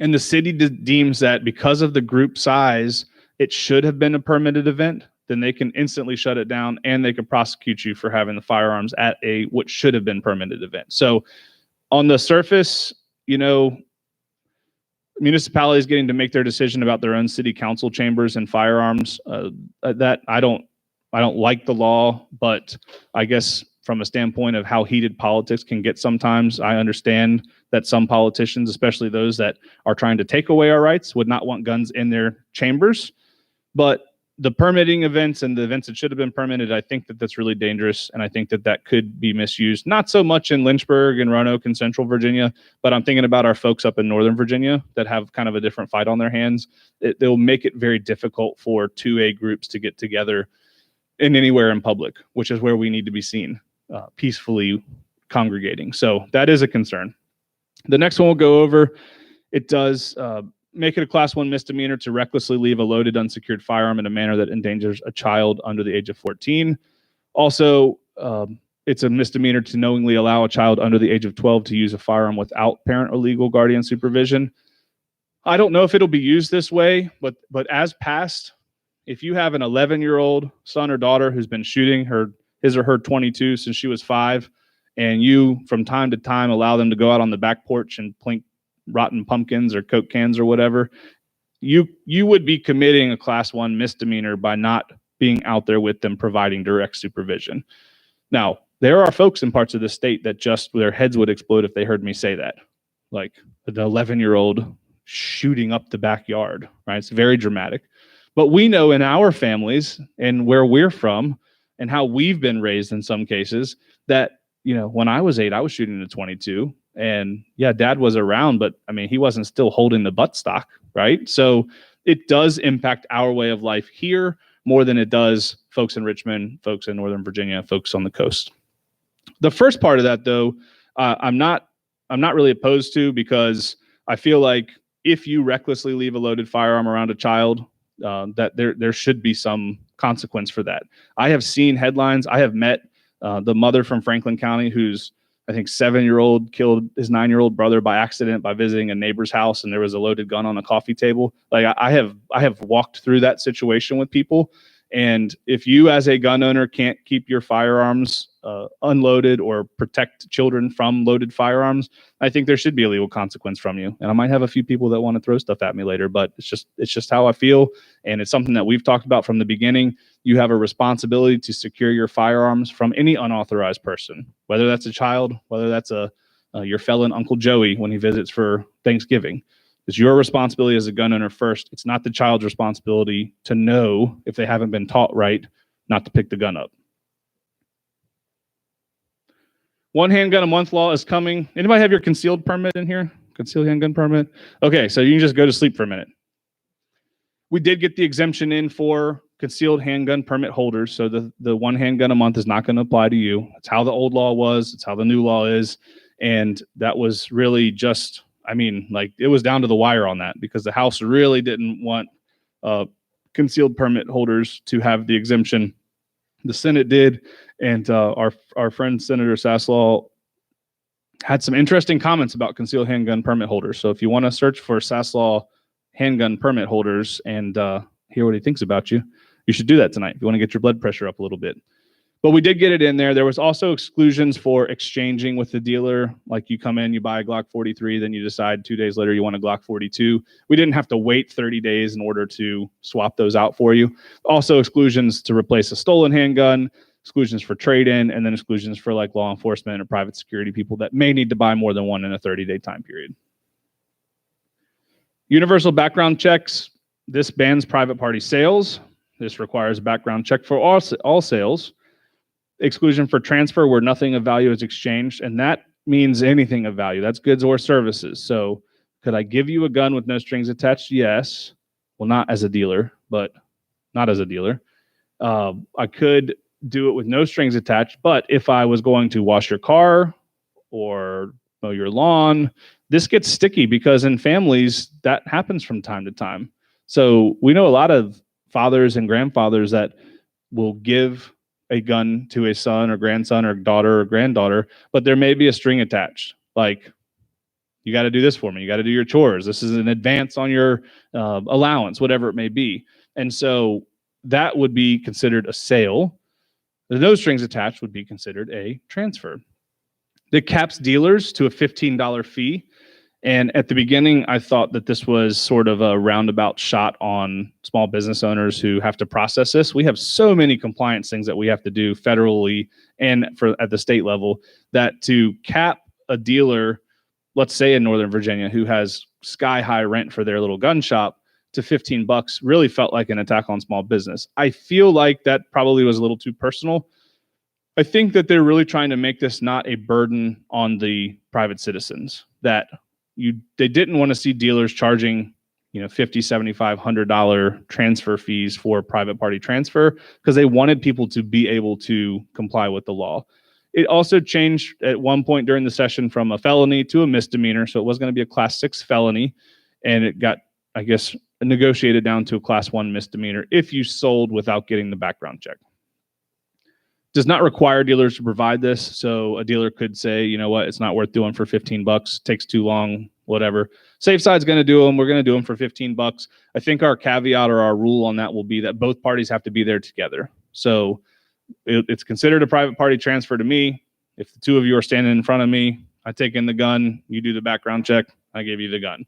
and the city deems that because of the group size, it should have been a permitted event, then they can instantly shut it down and they can prosecute you for having the firearms at what should have been permitted event. So on the surface, you know, municipalities getting to make their decision about their own city council chambers and firearms, that I don't like the law, but I guess from a standpoint of how heated politics can get sometimes, I understand that some politicians, especially those that are trying to take away our rights, would not want guns in their chambers. But the permitting events and the events that should have been permitted, I think that that's really dangerous. And I think that that could be misused, not so much in Lynchburg and Roanoke and Central Virginia, but I'm thinking about our folks up in Northern Virginia that have kind of a different fight on their hands. They'll make it very difficult for 2A groups to get together in anywhere in public, which is where we need to be seen peacefully congregating. So that is a concern. The next one we'll go over, it does make it a class 1 misdemeanor to recklessly leave a loaded unsecured firearm in a manner that endangers a child under the age of 14. Also, it's a misdemeanor to knowingly allow a child under the age of 12 to use a firearm without parent or legal guardian supervision. I don't know if it'll be used this way, but as passed, if you have an 11-year-old son or daughter who's been shooting his or her 22 since she was 5, and you from time to time allow them to go out on the back porch and plink rotten pumpkins or Coke cans or whatever, you would be committing a class 1 misdemeanor by not being out there with them providing direct supervision. Now, there are folks in parts of the state that just their heads would explode if they heard me say that, like the 11-year-old shooting up the backyard, right? It's very dramatic. But we know in our families and where we're from and how we've been raised in some cases that, you know, when I was 8, I was shooting a 22. And yeah, dad was around, but I mean, he wasn't still holding the buttstock, right? So it does impact our way of life here more than it does folks in Richmond, folks in Northern Virginia, folks on the coast. The first part of that, though, I'm not really opposed to, because I feel like if you recklessly leave a loaded firearm around a child, that there should be some consequence for that. I have seen headlines. I have met the mother from Franklin County who's, I think, 7-year-old killed his 9-year-old brother by accident by visiting a neighbor's house, and there was a loaded gun on a coffee table. Like I have walked through that situation with people, And if you as a gun owner can't keep your firearms unloaded or protect children from loaded firearms, I think there should be a legal consequence from you. And I might have a few people that want to throw stuff at me later, but it's just how I feel. And it's something that we've talked about from the beginning. You have a responsibility to secure your firearms from any unauthorized person, whether that's a child, whether that's your felon Uncle Joey when he visits for Thanksgiving. It's your responsibility as a gun owner first. It's not the child's responsibility to know, if they haven't been taught right, not to pick the gun up. One handgun a month law is coming. Anybody have your concealed permit in here? Concealed handgun permit? Okay, so you can just go to sleep for a minute. We did get the exemption in for concealed handgun permit holders. So the one handgun a month is not going to apply to you. It's how the old law was. It's how the new law is. And that was really just, I mean, like it was down to the wire on that because the House really didn't want concealed permit holders to have the exemption. The Senate did, and our friend Senator Saslaw had some interesting comments about concealed handgun permit holders. So if you want to search for Saslaw handgun permit holders and hear what he thinks about you, you should do that tonight if you want to get your blood pressure up a little bit. But we did get it in there. There was also exclusions for exchanging with the dealer. Like you come in, you buy a Glock 43, then you decide 2 days later you want a Glock 42. We didn't have to wait 30 days in order to swap those out for you. Also exclusions to replace a stolen handgun, exclusions for trade-in, and then exclusions for like law enforcement or private security people that may need to buy more than one in a 30-day time period. Universal background checks. This bans private party sales. This requires a background check for all sales. Exclusion for transfer where nothing of value is exchanged, and that means anything of value. That's goods or services. So could I give you a gun with no strings attached? Yes. Well, not as a dealer, but not as a dealer. I could do it with no strings attached, but if I was going to wash your car or mow your lawn, this gets sticky because in families that happens from time to time. So we know a lot of fathers and grandfathers that will give a gun to a son or grandson or daughter or granddaughter, but there may be a string attached. Like, you got to do this for me. You got to do your chores. This is an advance on your allowance, whatever it may be. And so that would be considered a sale. The no strings attached would be considered a transfer. It caps dealers to a $15 fee. And at the beginning, I thought that this was sort of a roundabout shot on small business owners who have to process this. We have so many compliance things that we have to do federally and at the state level that to cap a dealer, let's say in Northern Virginia, who has sky high rent for their little gun shop to $15 really felt like an attack on small business. I feel like that probably was a little too personal. I think that they're really trying to make this not a burden on the private citizens, that they didn't want to see dealers charging, $50, $75, $100 transfer fees for private party transfer because they wanted people to be able to comply with the law. It also changed at one point during the session from a felony to a misdemeanor. So it was going to be a class 6 felony, and it got, I guess, negotiated down to a class 1 misdemeanor if you sold without getting the background check. Does not require dealers to provide this. So a dealer could say, you know what, it's not worth doing for $15, takes too long, whatever. SafeSide's going to do them. We're going to do them for $15. I think our caveat or our rule on that will be that both parties have to be there together. So it's considered a private party transfer to me. If the two of you are standing in front of me, I take in the gun, you do the background check, I give you the gun.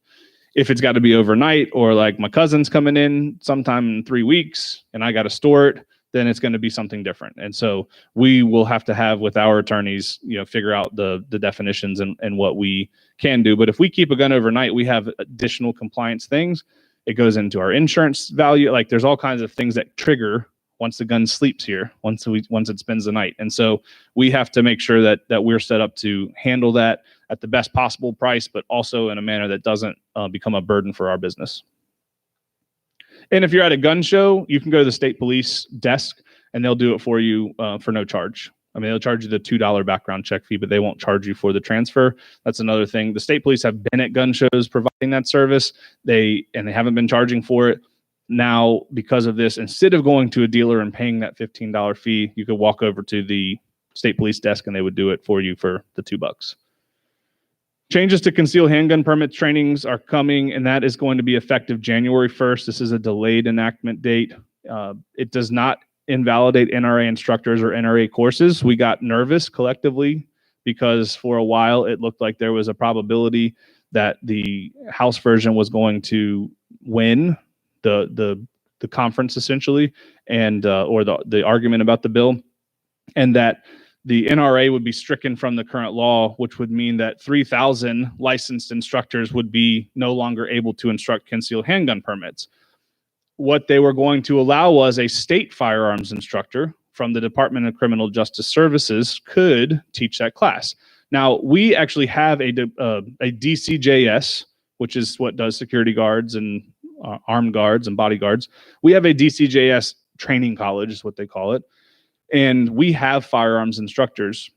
If it's got to be overnight or like my cousin's coming in sometime in 3 weeks and I got to store it, then it's going to be something different. And so we will have to have with our attorneys, figure out the definitions and what we can do. But if we keep a gun overnight, we have additional compliance things. It goes into our insurance value. Like there's all kinds of things that trigger once the gun sleeps here, once it spends the night. And so we have to make sure that we're set up to handle that at the best possible price, but also in a manner that doesn't become a burden for our business. And if you're at a gun show, you can go to the state police desk and they'll do it for you for no charge. I mean, they'll charge you the $2 background check fee, but they won't charge you for the transfer. That's another thing. The state police have been at gun shows providing that service. They haven't been charging for it. Now, because of this, instead of going to a dealer and paying that $15 fee, you could walk over to the state police desk and they would do it for you for the $2. Changes to concealed handgun permit trainings are coming, and that is going to be effective January 1st. This is a delayed enactment date. It does not invalidate NRA instructors or NRA courses. We got nervous collectively because for a while it looked like there was a probability that the House version was going to win the conference essentially, and or the argument about the bill, and that the NRA would be stricken from the current law, which would mean that 3,000 licensed instructors would be no longer able to instruct concealed handgun permits. What they were going to allow was a state firearms instructor from the Department of Criminal Justice Services could teach that class. Now, we actually have a DCJS, which is what does security guards and armed guards and bodyguards. We have a DCJS training college, is what they call it. And we have firearms instructors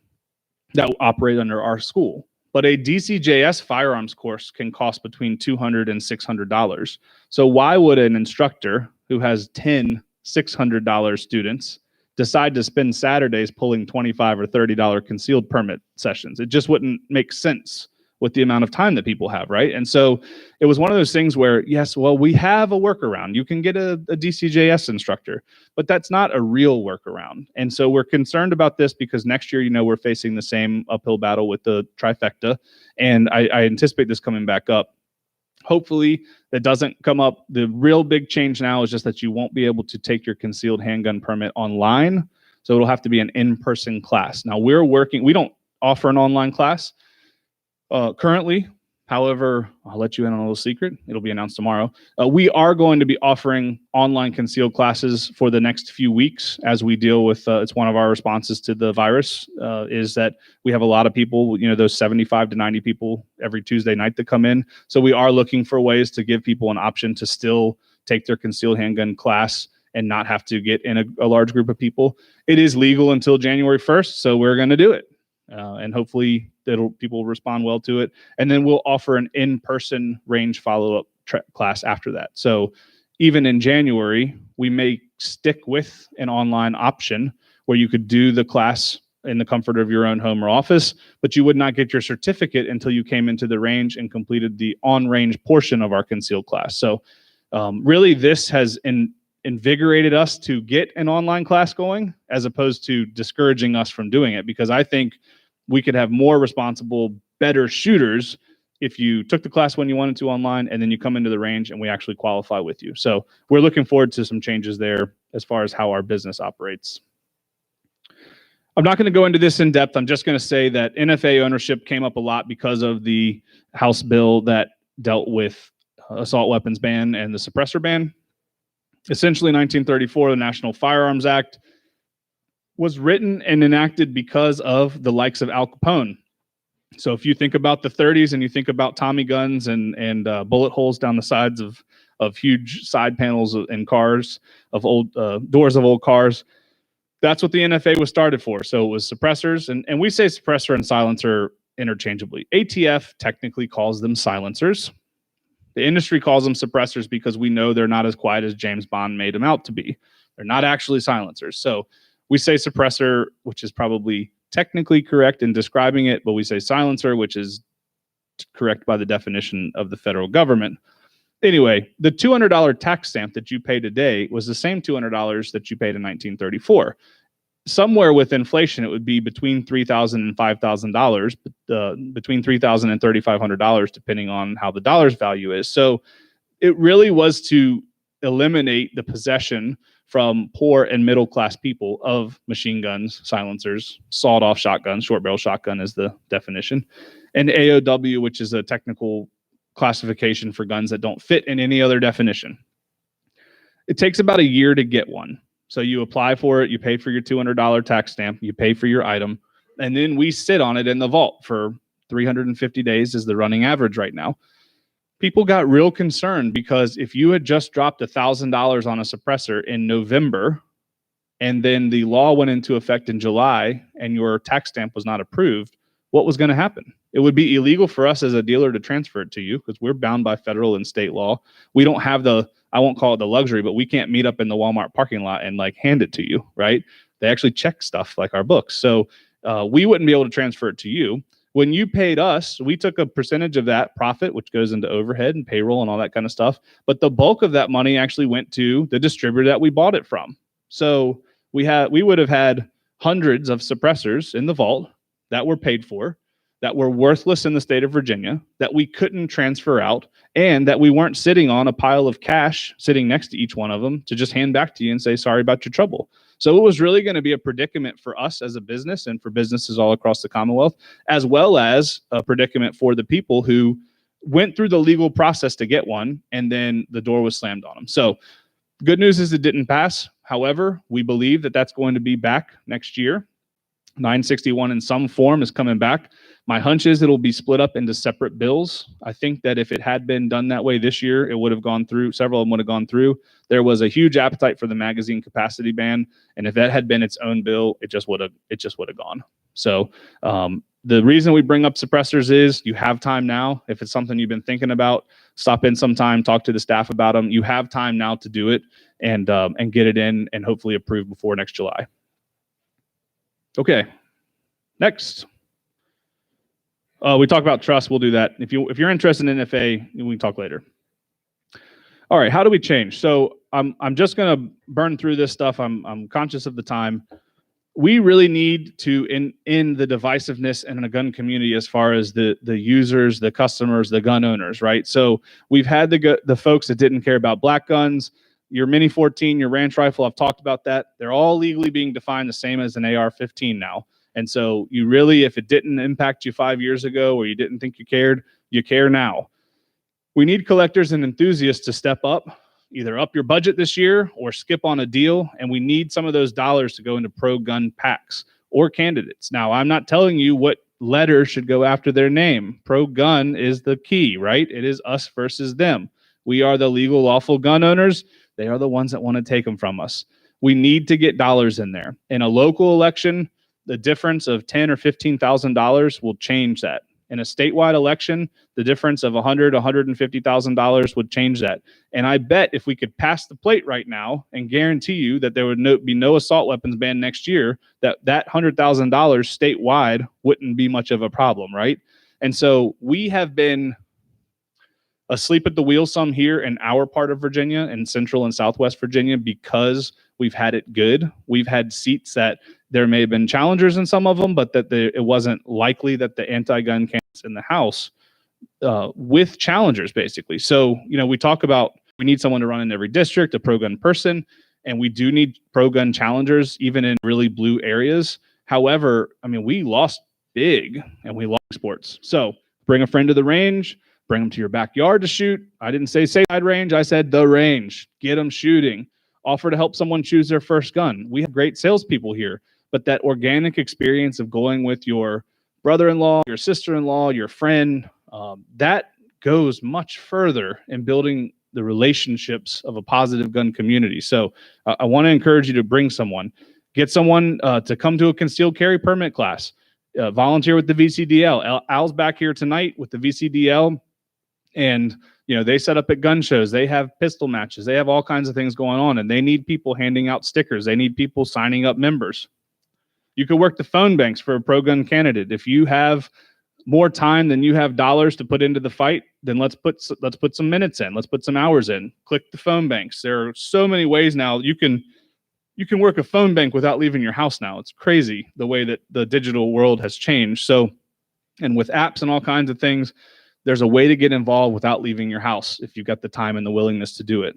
that operate under our school. But a DCJS firearms course can cost between $200 and $600. So why would an instructor who has 10 $600 students decide to spend Saturdays pulling $25 or $30 concealed permit sessions? It just wouldn't make sense with the amount of time that people have, right? And so it was one of those things where, yes, well, we have a workaround. You can get a DCJS instructor, but that's not a real workaround. And so we're concerned about this because next year, we're facing the same uphill battle with the trifecta. And I anticipate this coming back up. Hopefully that doesn't come up. The real big change now is just that you won't be able to take your concealed handgun permit online. So it'll have to be an in-person class. Now we don't offer an online class currently. However, I'll let you in on a little secret. It'll be announced tomorrow. We are going to be offering online concealed classes for the next few weeks as we deal with, it's one of our responses to the virus, is that we have a lot of people, those 75 to 90 people every Tuesday night that come in. So we are looking for ways to give people an option to still take their concealed handgun class and not have to get in a large group of people. It is legal until January 1st, so we're going to do it. And hopefully people will respond well to it. And then we'll offer an in-person range follow-up class after that. So even in January, we may stick with an online option where you could do the class in the comfort of your own home or office, but you would not get your certificate until you came into the range and completed the on-range portion of our concealed class. So really this has invigorated us to get an online class going as opposed to discouraging us from doing it, because I think we could have more responsible, better shooters if you took the class when you wanted to online and then you come into the range and we actually qualify with you. So we're looking forward to some changes there as far as how our business operates. I'm not going to go into this in depth. I'm just going to say that NFA ownership came up a lot because of the House bill that dealt with assault weapons ban and the suppressor ban. Essentially, 1934, the National Firearms Act was written and enacted because of the likes of Al Capone. So if you think about the 30s and you think about Tommy guns and bullet holes down the sides of huge side panels in cars, of old doors of old cars, that's what the NFA was started for. So it was suppressors, and we say suppressor and silencer interchangeably. ATF technically calls them silencers. The industry calls them suppressors because we know they're not as quiet as James Bond made them out to be. They're not actually silencers. So we say suppressor, which is probably technically correct in describing it, but we say silencer, which is correct by the definition of the federal government. Anyway, the $200 tax stamp that you pay today was the same $200 that you paid in 1934. Somewhere with inflation, it would be between $3,000 and $5,000, between $3,000 and $3,500, depending on how the dollar's value is. So it really was to eliminate the possession from poor and middle class people of machine guns, silencers, sawed-off shotguns, short barrel shotgun is the definition, and AOW, which is a technical classification for guns that don't fit in any other definition. It takes about a year to get one. So you apply for it, you pay for your $200 tax stamp, you pay for your item, and then we sit on it in the vault for 350 days is the running average right now. People got real concerned because if you had just dropped $1,000 on a suppressor in November and then the law went into effect in July and your tax stamp was not approved, what was going to happen? It would be illegal for us as a dealer to transfer it to you because we're bound by federal and state law. We don't have I won't call it the luxury, but we can't meet up in the Walmart parking lot and hand it to you, right? They actually check stuff like our books. So we wouldn't be able to transfer it to you. When you paid us, we took a percentage of that profit, which goes into overhead and payroll and all that kind of stuff. But the bulk of that money actually went to the distributor that we bought it from. So we would have had hundreds of suppressors in the vault that were paid for, that were worthless in the state of Virginia, that we couldn't transfer out, and that we weren't sitting on a pile of cash sitting next to each one of them to just hand back to you and say, sorry about your trouble. So it was really going to be a predicament for us as a business and for businesses all across the Commonwealth, as well as a predicament for the people who went through the legal process to get one, and then the door was slammed on them. So good news is it didn't pass. However, we believe that that's going to be back next year. 961 in some form is coming back. My hunch is it'll be split up into separate bills. I think that if it had been done that way this year, it would have gone through. Several of them would have gone through. There was a huge appetite for the magazine capacity ban, and if that had been its own bill, it just would have gone. So the reason we bring up suppressors is you have time now. If it's something you've been thinking about, stop in sometime, talk to the staff about them. You have time now to do it and get it in and hopefully approved before next July. Okay, next. We talk about trust. We'll do that. If you're interested in NFA, we can talk later. All right, how do we change? So I'm just going to burn through this stuff. I'm conscious of the time. We really need to in the divisiveness in a gun community as far as the users, the customers, the gun owners, right? So we've had the folks that didn't care about black guns. Your Mini 14, your ranch rifle, I've talked about that. They're all legally being defined the same as an AR-15 now. And so you really, if it didn't impact you 5 years ago or you didn't think you cared, you care now. We need collectors and enthusiasts to step up, either up your budget this year or skip on a deal. And we need some of those dollars to go into pro-gun packs or candidates. Now, I'm not telling you what letter should go after their name. Pro-gun is the key, right? It is us versus them. We are the legal, lawful gun owners. They are the ones that want to take them from us. We need to get dollars in there. In a local election, the difference of $10,000 or $15,000 will change that. In a statewide election, the difference of $100,000, $150,000 would change that. And I bet if we could pass the plate right now and guarantee you that there would be no assault weapons ban next year, that $100,000 statewide wouldn't be much of a problem, right? And so we have been asleep at the wheel some here in our part of Virginia and central and southwest Virginia because we've had it good. We've had seats that there may have been challengers in some of them, but that it wasn't likely that the anti-gun candidates in the House with challengers, basically. So, we talk about we need someone to run in every district, a pro-gun person, and we do need pro-gun challengers, even in really blue areas. However, we lost big and we lost sports. So bring a friend to the range, bring them to your backyard to shoot. I didn't say SafeSide range. I said the range. Get them shooting. Offer to help someone choose their first gun. We have great salespeople here, but that organic experience of going with your brother-in-law, your sister-in-law, your friend, that goes much further in building the relationships of a positive gun community. So I want to encourage you to bring someone. Get someone to come to a concealed carry permit class. Volunteer with the VCDL. Al's back here tonight with the VCDL. And, they set up at gun shows. They have pistol matches. They have all kinds of things going on, and they need people handing out stickers. They need people signing up members. You could work the phone banks for a pro-gun candidate. If you have more time than you have dollars to put into the fight, then let's put some minutes in. Let's put some hours in. Click the phone banks. There are so many ways now. You can work a phone bank without leaving your house now. It's crazy the way that the digital world has changed. So, and with apps and all kinds of things, there's a way to get involved without leaving your house if you've got the time and the willingness to do it.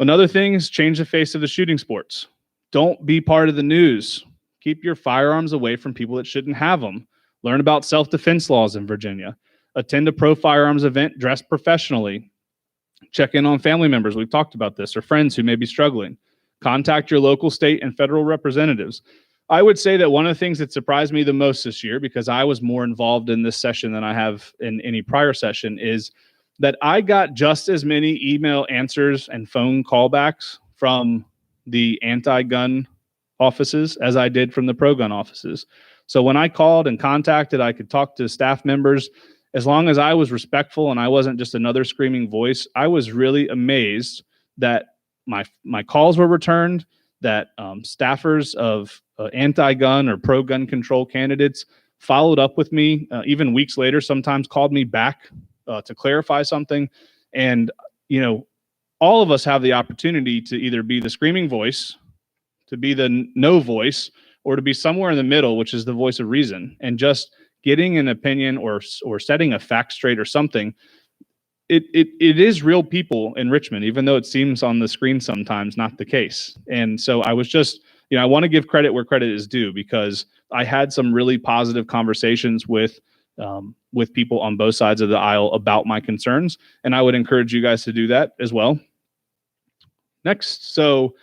Another thing is change the face of the shooting sports. Don't be part of the news. Keep your firearms away from people that shouldn't have them. Learn about self-defense laws in Virginia. Attend a pro firearms event dressed professionally. Check in on family members, we've talked about this, or friends who may be struggling. Contact your local, state, and federal representatives. I would say that one of the things that surprised me the most this year, because I was more involved in this session than I have in any prior session, is that I got just as many email answers and phone callbacks from the anti-gun offices as I did from the pro-gun offices. So when I called and contacted, I could talk to staff members. As long as I was respectful and I wasn't just another screaming voice, I was really amazed that my calls were returned, that staffers of anti-gun or pro-gun control candidates followed up with me, even weeks later, sometimes called me back to clarify something. And, all of us have the opportunity to either be the screaming voice, to be the no voice, or to be somewhere in the middle, which is the voice of reason. And just getting an opinion or setting a fact straight or something, it is real people in Richmond, even though it seems on the screen sometimes not the case. And so I was just, I want to give credit where credit is due, because I had some really positive conversations with people on both sides of the aisle about my concerns, and I would encourage you guys to do that as well. Next, so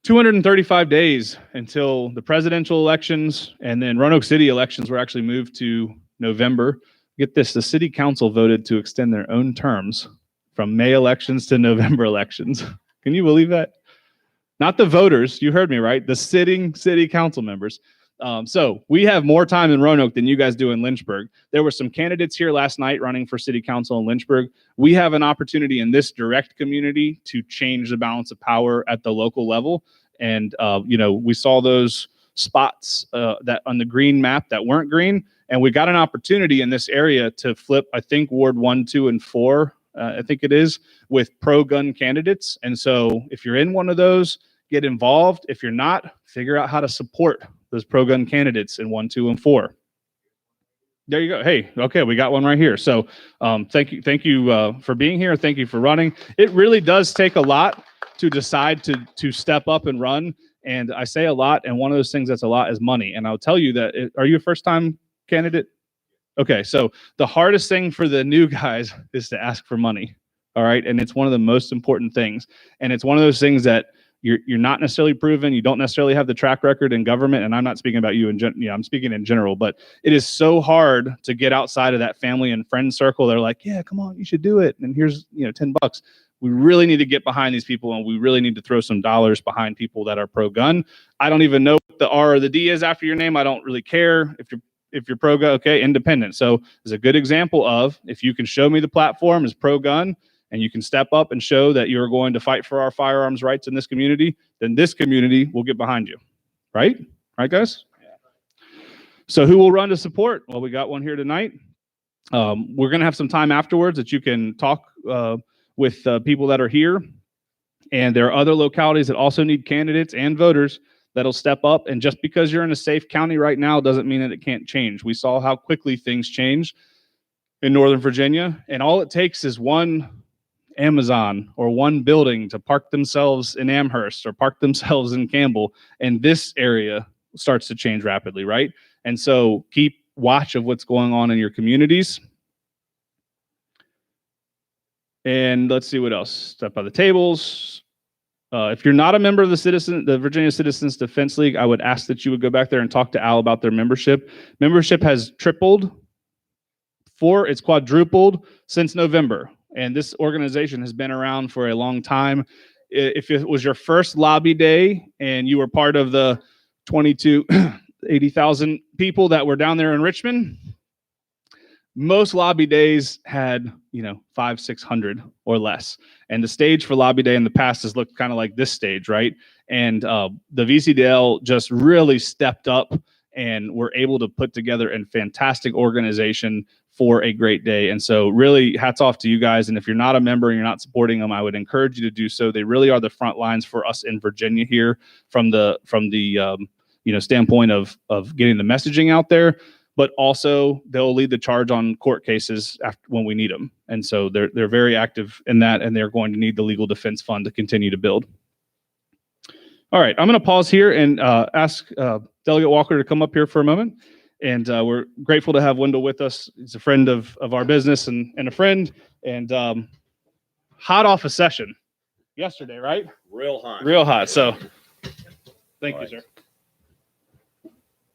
235 days until the presidential elections, and then Roanoke City elections were actually moved to November. Get this, the city council voted to extend their own terms from May elections to November elections. Can you believe that? Not the voters, you heard me right, the sitting city council members. So we have more time in Roanoke than you guys do in Lynchburg. There were some candidates here last night running for city council in Lynchburg. We have an opportunity in this direct community to change the balance of power at the local level. And, we saw those spots that on the green map that weren't green. And we got an opportunity in this area to flip, I think, Ward 1, 2, and 4, I think it is, with pro-gun candidates. And so if you're in one of those, get involved. If you're not, figure out how to support those pro-gun candidates in 1, 2, and 4. There you go. Hey, okay, we got one right here. So thank you for being here. Thank you for running. It really does take a lot to decide to step up and run. And I say a lot, and one of those things that's a lot is money. And I'll tell you that, are you a first-time candidate? Okay, so the hardest thing for the new guys is to ask for money. All right, and it's one of the most important things. And it's one of those things that you're not necessarily proven. You don't necessarily have the track record in government, and I'm not speaking about you I'm speaking in general. But it is so hard to get outside of that family and friend circle. They're like, "Yeah, come on, you should do it." And here's $10. We really need to get behind these people, and we really need to throw some dollars behind people that are pro-gun. I don't even know what the R or the D is after your name. I don't really care if you're pro-gun. Okay, independent. So it's a good example of, if you can show me the platform is pro-gun, and you can step up and show that you're going to fight for our firearms rights in this community, then this community will get behind you. Right? Right, guys? Yeah. So who will run to support? Well, we got one here tonight. We're going to have some time afterwards that you can talk with people that are here. And there are other localities that also need candidates and voters that'll step up. And just because you're in a safe county right now doesn't mean that it can't change. We saw how quickly things change in Northern Virginia. And all it takes is one Amazon or one building to park themselves in Amherst or park themselves in Campbell, and this area starts to change rapidly, right? And so keep watch of what's going on in your communities. And let's see what else. Step by the tables. If you're not a member of the Virginia Citizens Defense League, I would ask that you would go back there and talk to Al about their membership. Membership has tripled. It's quadrupled since November. And this organization has been around for a long time. If it was your first lobby day and you were part of the 80,000 people that were down there in Richmond, most lobby days had 500-600 or less. And the stage for lobby day in the past has looked kind of like this stage, right? And the VCDL just really stepped up and were able to put together a fantastic organization for a great day. And so really hats off to you guys. And if you're not a member and you're not supporting them, I would encourage you to do so. They really are the front lines for us in Virginia here from the standpoint of getting the messaging out there, but also they'll lead the charge on court cases when we need them. And so they're very active in that, and they're going to need the legal defense fund to continue to build. All right, I'm going to pause here and ask Delegate Walker to come up here for a moment. And we're grateful to have Wendell with us. He's a friend of our business and a friend, and hot off a session yesterday, right? Real hot. Real hot. So thank you, sir.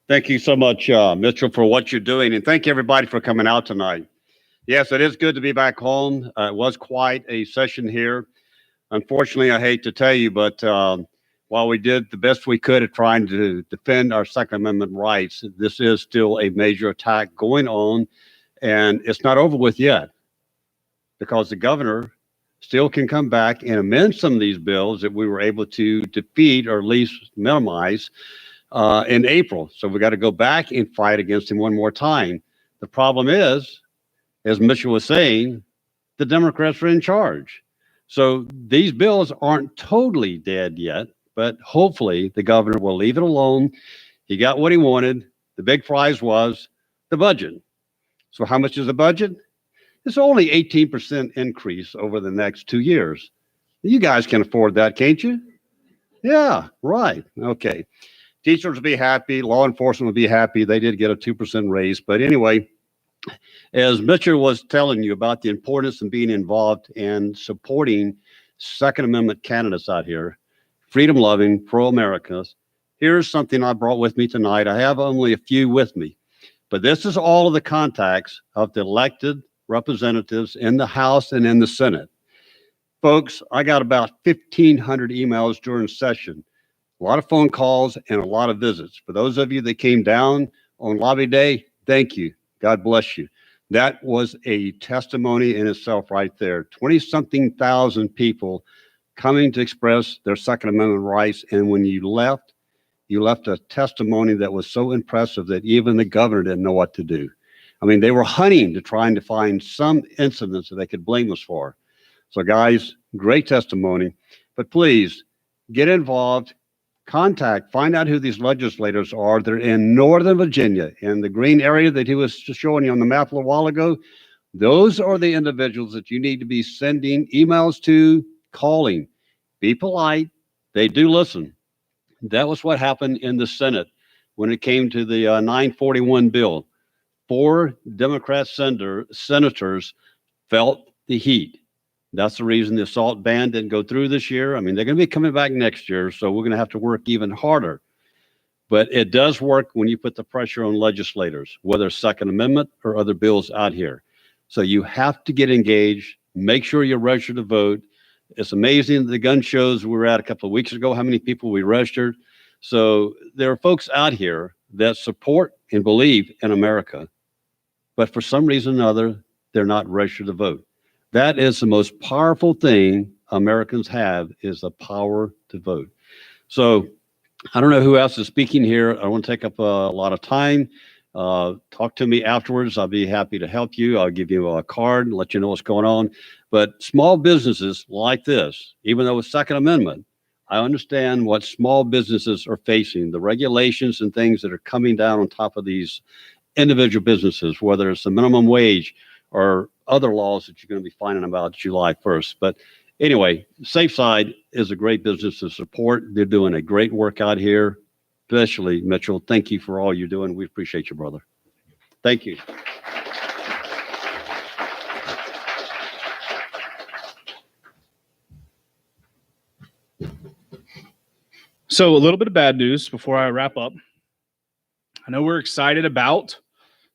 Thank you so much, Mitchell, for what you're doing. And thank you, everybody, for coming out tonight. Yes, it is good to be back home. It was quite a session here. Unfortunately, I hate to tell you, but while we did the best we could at trying to defend our Second Amendment rights, this is still a major attack going on, and it's not over with yet, because the governor still can come back and amend some of these bills that we were able to defeat or at least minimize in April. So we got to go back and fight against him one more time. The problem is, as Mitchell was saying, the Democrats are in charge. So these bills aren't totally dead yet, but hopefully the governor will leave it alone. He got what he wanted. The big prize was the budget. So how much is the budget? It's only 18% increase over the next 2 years. You guys can afford that, can't you? Yeah, right. Okay. Teachers will be happy. Law enforcement will be happy. They did get a 2% raise. But anyway, as Mitchell was telling you about the importance of being involved and supporting Second Amendment candidates out here, freedom-loving, pro-Americans, here's something I brought with me tonight. I have only a few with me, but this is all of the contacts of the elected representatives in the House and in the Senate. Folks, I got about 1,500 emails during session, a lot of phone calls and a lot of visits. For those of you that came down on lobby day, thank you. God bless you. That was a testimony in itself right there. 20-something thousand people coming to express their Second Amendment rights. And when you left a testimony that was so impressive that even the governor didn't know what to do. I mean, they were hunting to trying to find some incidents that they could blame us for. So guys, great testimony, but please get involved, find out who these legislators are. They're in Northern Virginia, in the green area that he was showing you on the map a little while ago. Those are the individuals that you need to be sending emails to, calling. Be polite. They do listen. That was what happened in the Senate when it came to the 941 bill. 4 Democrat senators felt the heat. That's the reason the assault ban didn't go through this year. I mean, they're going to be coming back next year, so we're going to have to work even harder. But it does work when you put the pressure on legislators, whether Second Amendment or other bills out here. So you have to get engaged. Make sure you're registered to vote. It's amazing the gun shows we were at a couple of weeks ago, how many people we registered. So there are folks out here that support and believe in America, but for some reason or other, they're not registered to vote. That is the most powerful thing Americans have, is the power to vote. So I don't know who else is speaking here. I don't want to take up a lot of time. Talk to me afterwards. I'll be happy to help you. I'll give you a card and let you know what's going on. But small businesses like this, even though it's Second Amendment, I understand what small businesses are facing, the regulations and things that are coming down on top of these individual businesses, whether it's the minimum wage or other laws that you're going to be finding about July 1st. But anyway, SafeSide is a great business to support. They're doing a great work out here, especially Mitchell. Thank you for all you're doing. We appreciate you, brother. Thank you. So a little bit of bad news before I wrap up. I know we're excited about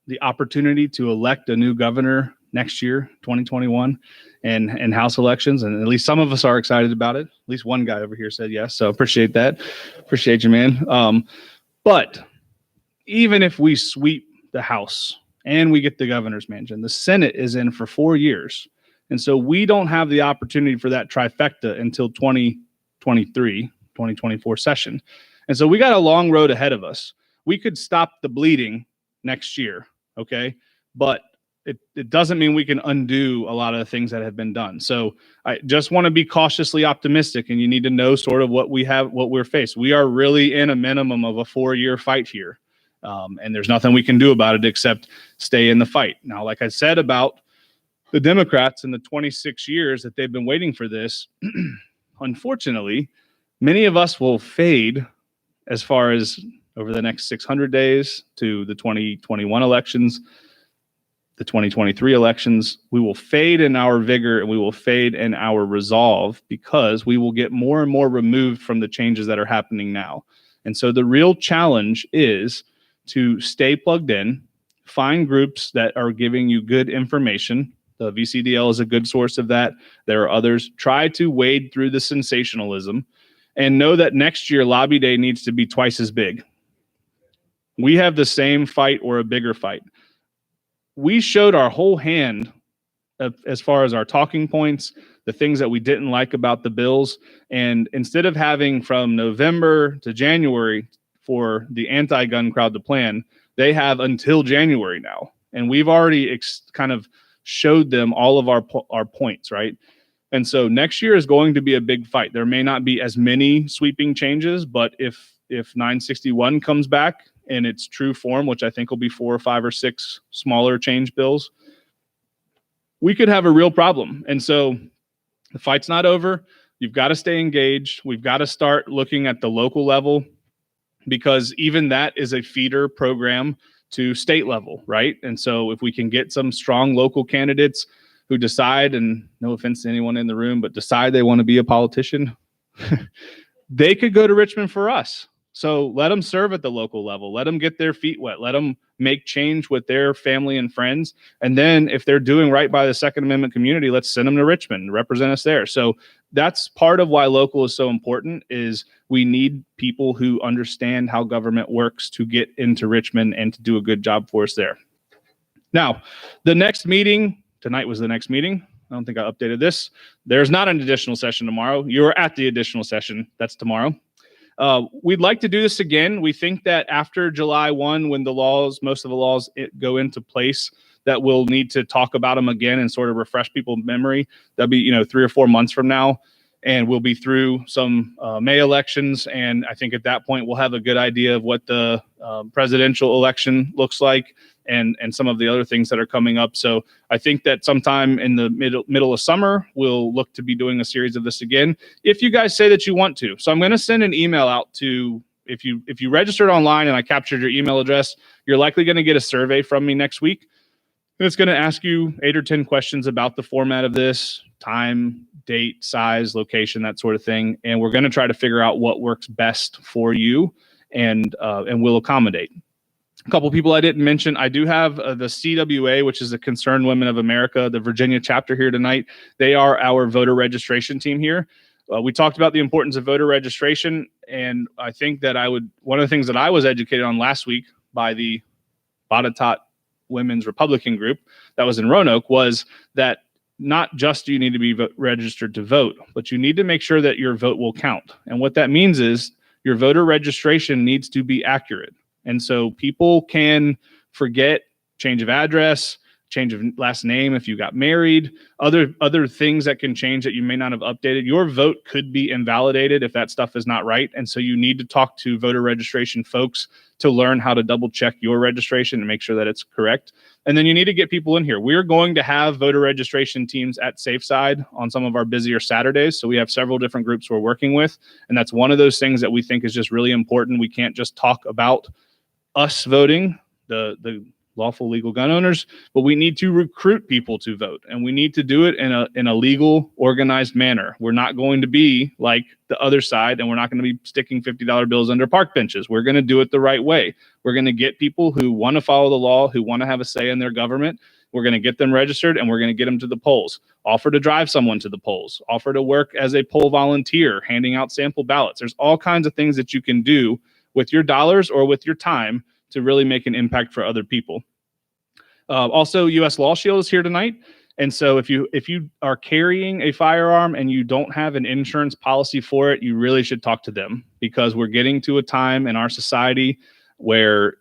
the opportunity to elect a new governor next year, 2021, and House elections. And at least some of us are excited about it. At least one guy over here said yes. So appreciate that. Appreciate you, man. But even if we sweep the House and we get the governor's mansion, the Senate is in for 4 years. And so we don't have the opportunity for that trifecta until 2024 session. And so we got a long road ahead of us. We could stop the bleeding next year. Okay. But it doesn't mean we can undo a lot of the things that have been done. So I just want to be cautiously optimistic, and you need to know sort of what we're faced. We are really in a minimum of a 4-year fight here. And there's nothing we can do about it except stay in the fight. Now, like I said about the Democrats in the 26 years that they've been waiting for this, unfortunately, many of us will fade as far as over the next 600 days to the 2021 elections, the 2023 elections. We will fade in our vigor and we will fade in our resolve because we will get more and more removed from the changes that are happening now. And so the real challenge is to stay plugged in, find groups that are giving you good information. The VCDL is a good source of that. There are others. Try to wade through the sensationalism and know that next year Lobby Day needs to be twice as big. We have the same fight or a bigger fight. We showed our whole hand as far as our talking points, the things that we didn't like about the bills. And instead of having from November to January for the anti-gun crowd to plan, they have until January now. And we've already kind of showed them all of our points, right? And so next year is going to be a big fight. There may not be as many sweeping changes, but if 961 comes back in its true form, which I think will be 4 or 5 or 6 smaller change bills, we could have a real problem. And so the fight's not over. You've got to stay engaged. We've got to start looking at the local level, because even that is a feeder program to state level, right? And so if we can get some strong local candidates who decide, and no offense to anyone in the room, but decide they want to be a politician, they could go to Richmond for us. So let them serve at the local level. Let them get their feet wet. Let them make change with their family and friends. And then if they're doing right by the Second Amendment community, let's send them to Richmond, represent us there. So that's part of why local is so important, is we need people who understand how government works to get into Richmond and to do a good job for us there. Now, the next meeting, tonight was the next meeting. I don't think I updated this. There's not an additional session tomorrow. You're at the additional session. That's tomorrow. We'd like to do this again. We think that after July 1, when most of the laws go into place, that we'll need to talk about them again and sort of refresh people's memory. That'll be, 3 or 4 months from now. And we'll be through some May elections. And I think at that point, we'll have a good idea of what the presidential election looks like, and some of the other things that are coming up. So I think that sometime in the middle of summer, we'll look to be doing a series of this again, if you guys say that you want to. So I'm going to send an email out to, if you registered online and I captured your email address, you're likely going to get a survey from me next week. And it's going to ask you 8 or 10 questions about the format of this: time, date, size, location, that sort of thing. And we're going to try to figure out what works best for you, and we'll accommodate. A couple people I didn't mention. I do have the CWA, which is the Concerned Women of America, the Virginia chapter here tonight. They are our voter registration team here. We talked about the importance of voter registration, and I think that one of the things that I was educated on last week by the Botetourt Women's Republican group that was in Roanoke was that not just do you need to be registered to vote, but you need to make sure that your vote will count. And what that means is your voter registration needs to be accurate. And so people can forget change of address, change of last name if you got married, other things that can change that you may not have updated. Your vote could be invalidated if that stuff is not right. And so you need to talk to voter registration folks to learn how to double check your registration and make sure that it's correct. And then you need to get people in here. We're going to have voter registration teams at SafeSide on some of our busier Saturdays. So we have several different groups we're working with. And that's one of those things that we think is just really important. We can't just talk about us voting, the lawful legal gun owners, but we need to recruit people to vote, and we need to do it in a legal, organized manner. We're not going to be like the other side, and we're not going to be sticking $50 bills under park benches. We're going to do it the right way. We're going to get people who want to follow the law, who want to have a say in their government. We're going to get them registered, and we're going to get them to the polls. Offer to drive someone to the polls. Offer to work as a poll volunteer, handing out sample ballots. There's all kinds of things that you can do with your dollars or with your time to really make an impact for other people. Also, U.S. Law Shield is here tonight. And so if you are carrying a firearm and you don't have an insurance policy for it, you really should talk to them, because we're getting to a time in our society where,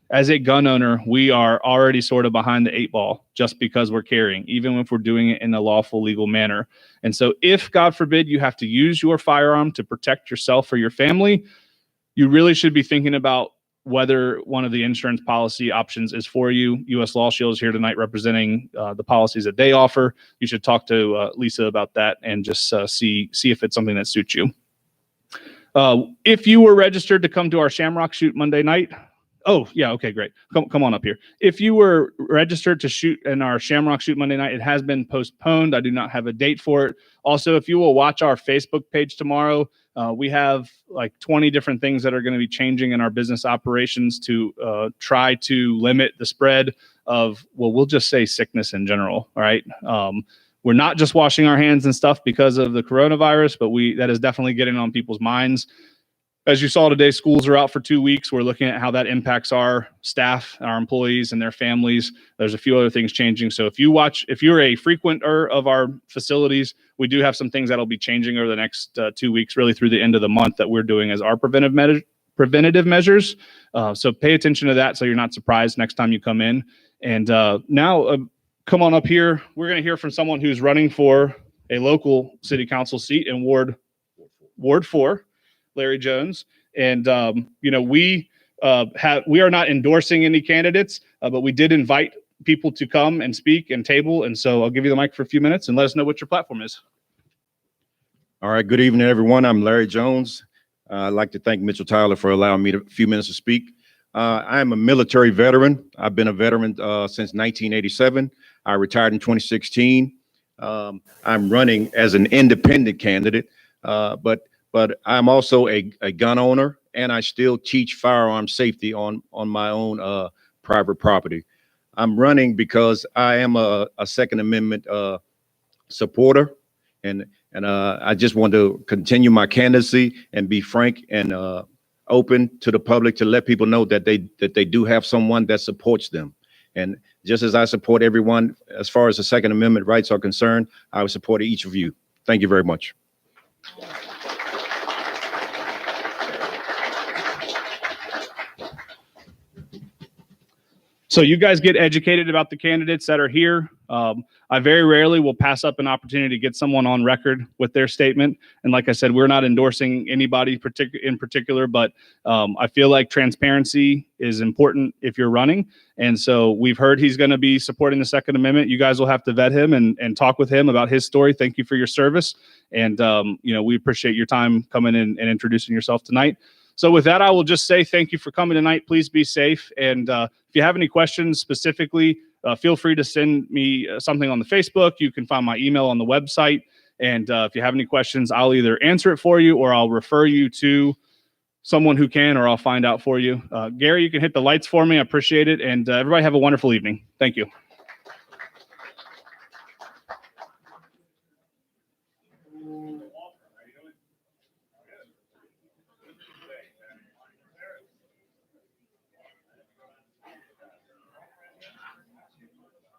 as a gun owner, we are already sort of behind the 8 ball just because we're carrying, even if we're doing it in a lawful, legal manner. And so if, God forbid, you have to use your firearm to protect yourself or your family, you really should be thinking about whether one of the insurance policy options is for you. U.S. Law Shield is here tonight representing the policies that they offer. You should talk to Lisa about that and just see if it's something that suits you. If you were registered to come to our Shamrock shoot Monday night, oh yeah, okay, great. Come on up here. If you were registered to shoot in our Shamrock shoot Monday night, it has been postponed. I do not have a date for it. Also, if you will watch our Facebook page tomorrow, we have like 20 different things that are going to be changing in our business operations to try to limit the spread of, well, we'll just say sickness in general. All right. We're not just washing our hands and stuff because of the coronavirus, but that is definitely getting on people's minds. As you saw today, schools are out for 2 weeks. We're looking at how that impacts our staff, our employees, and their families. There's a few other things changing. So if you're a frequenter of our facilities, we do have some things that'll be changing over the next 2 weeks, really through the end of the month, that we're doing as our preventative measures. So pay attention to that so you're not surprised next time you come in. And now come on up here. We're going to hear from someone who's running for a local city council seat in Ward 4. Larry Jones. And, we are not endorsing any candidates, but we did invite people to come and speak and table. And so I'll give you the mic for a few minutes and let us know what your platform is. All right. Good evening, everyone. I'm Larry Jones. I'd like to thank Mitchell Tyler for allowing me a few minutes to speak. I am a military veteran. I've been a veteran since 1987. I retired in 2016. I'm running as an independent candidate, but I'm also a gun owner, and I still teach firearm safety on my own private property. I'm running because I am a Second Amendment supporter, and I just want to continue my candidacy and be frank and open to the public to let people know that they do have someone that supports them. And just as I support everyone as far as the Second Amendment rights are concerned, I would support each of you. Thank you very much. So you guys get educated about the candidates that are here. I very rarely will pass up an opportunity to get someone on record with their statement. And like I said, we're not endorsing anybody in particular, but I feel like transparency is important if you're running. And so we've heard he's going to be supporting the Second Amendment. You guys will have to vet him and talk with him about his story. Thank you for your service. And, we appreciate your time coming in and introducing yourself tonight. So with that, I will just say thank you for coming tonight. Please be safe. And if you have any questions specifically, feel free to send me something on the Facebook. You can find my email on the website. And if you have any questions, I'll either answer it for you or I'll refer you to someone who can, or I'll find out for you. Gary, you can hit the lights for me. I appreciate it. And everybody have a wonderful evening. Thank you.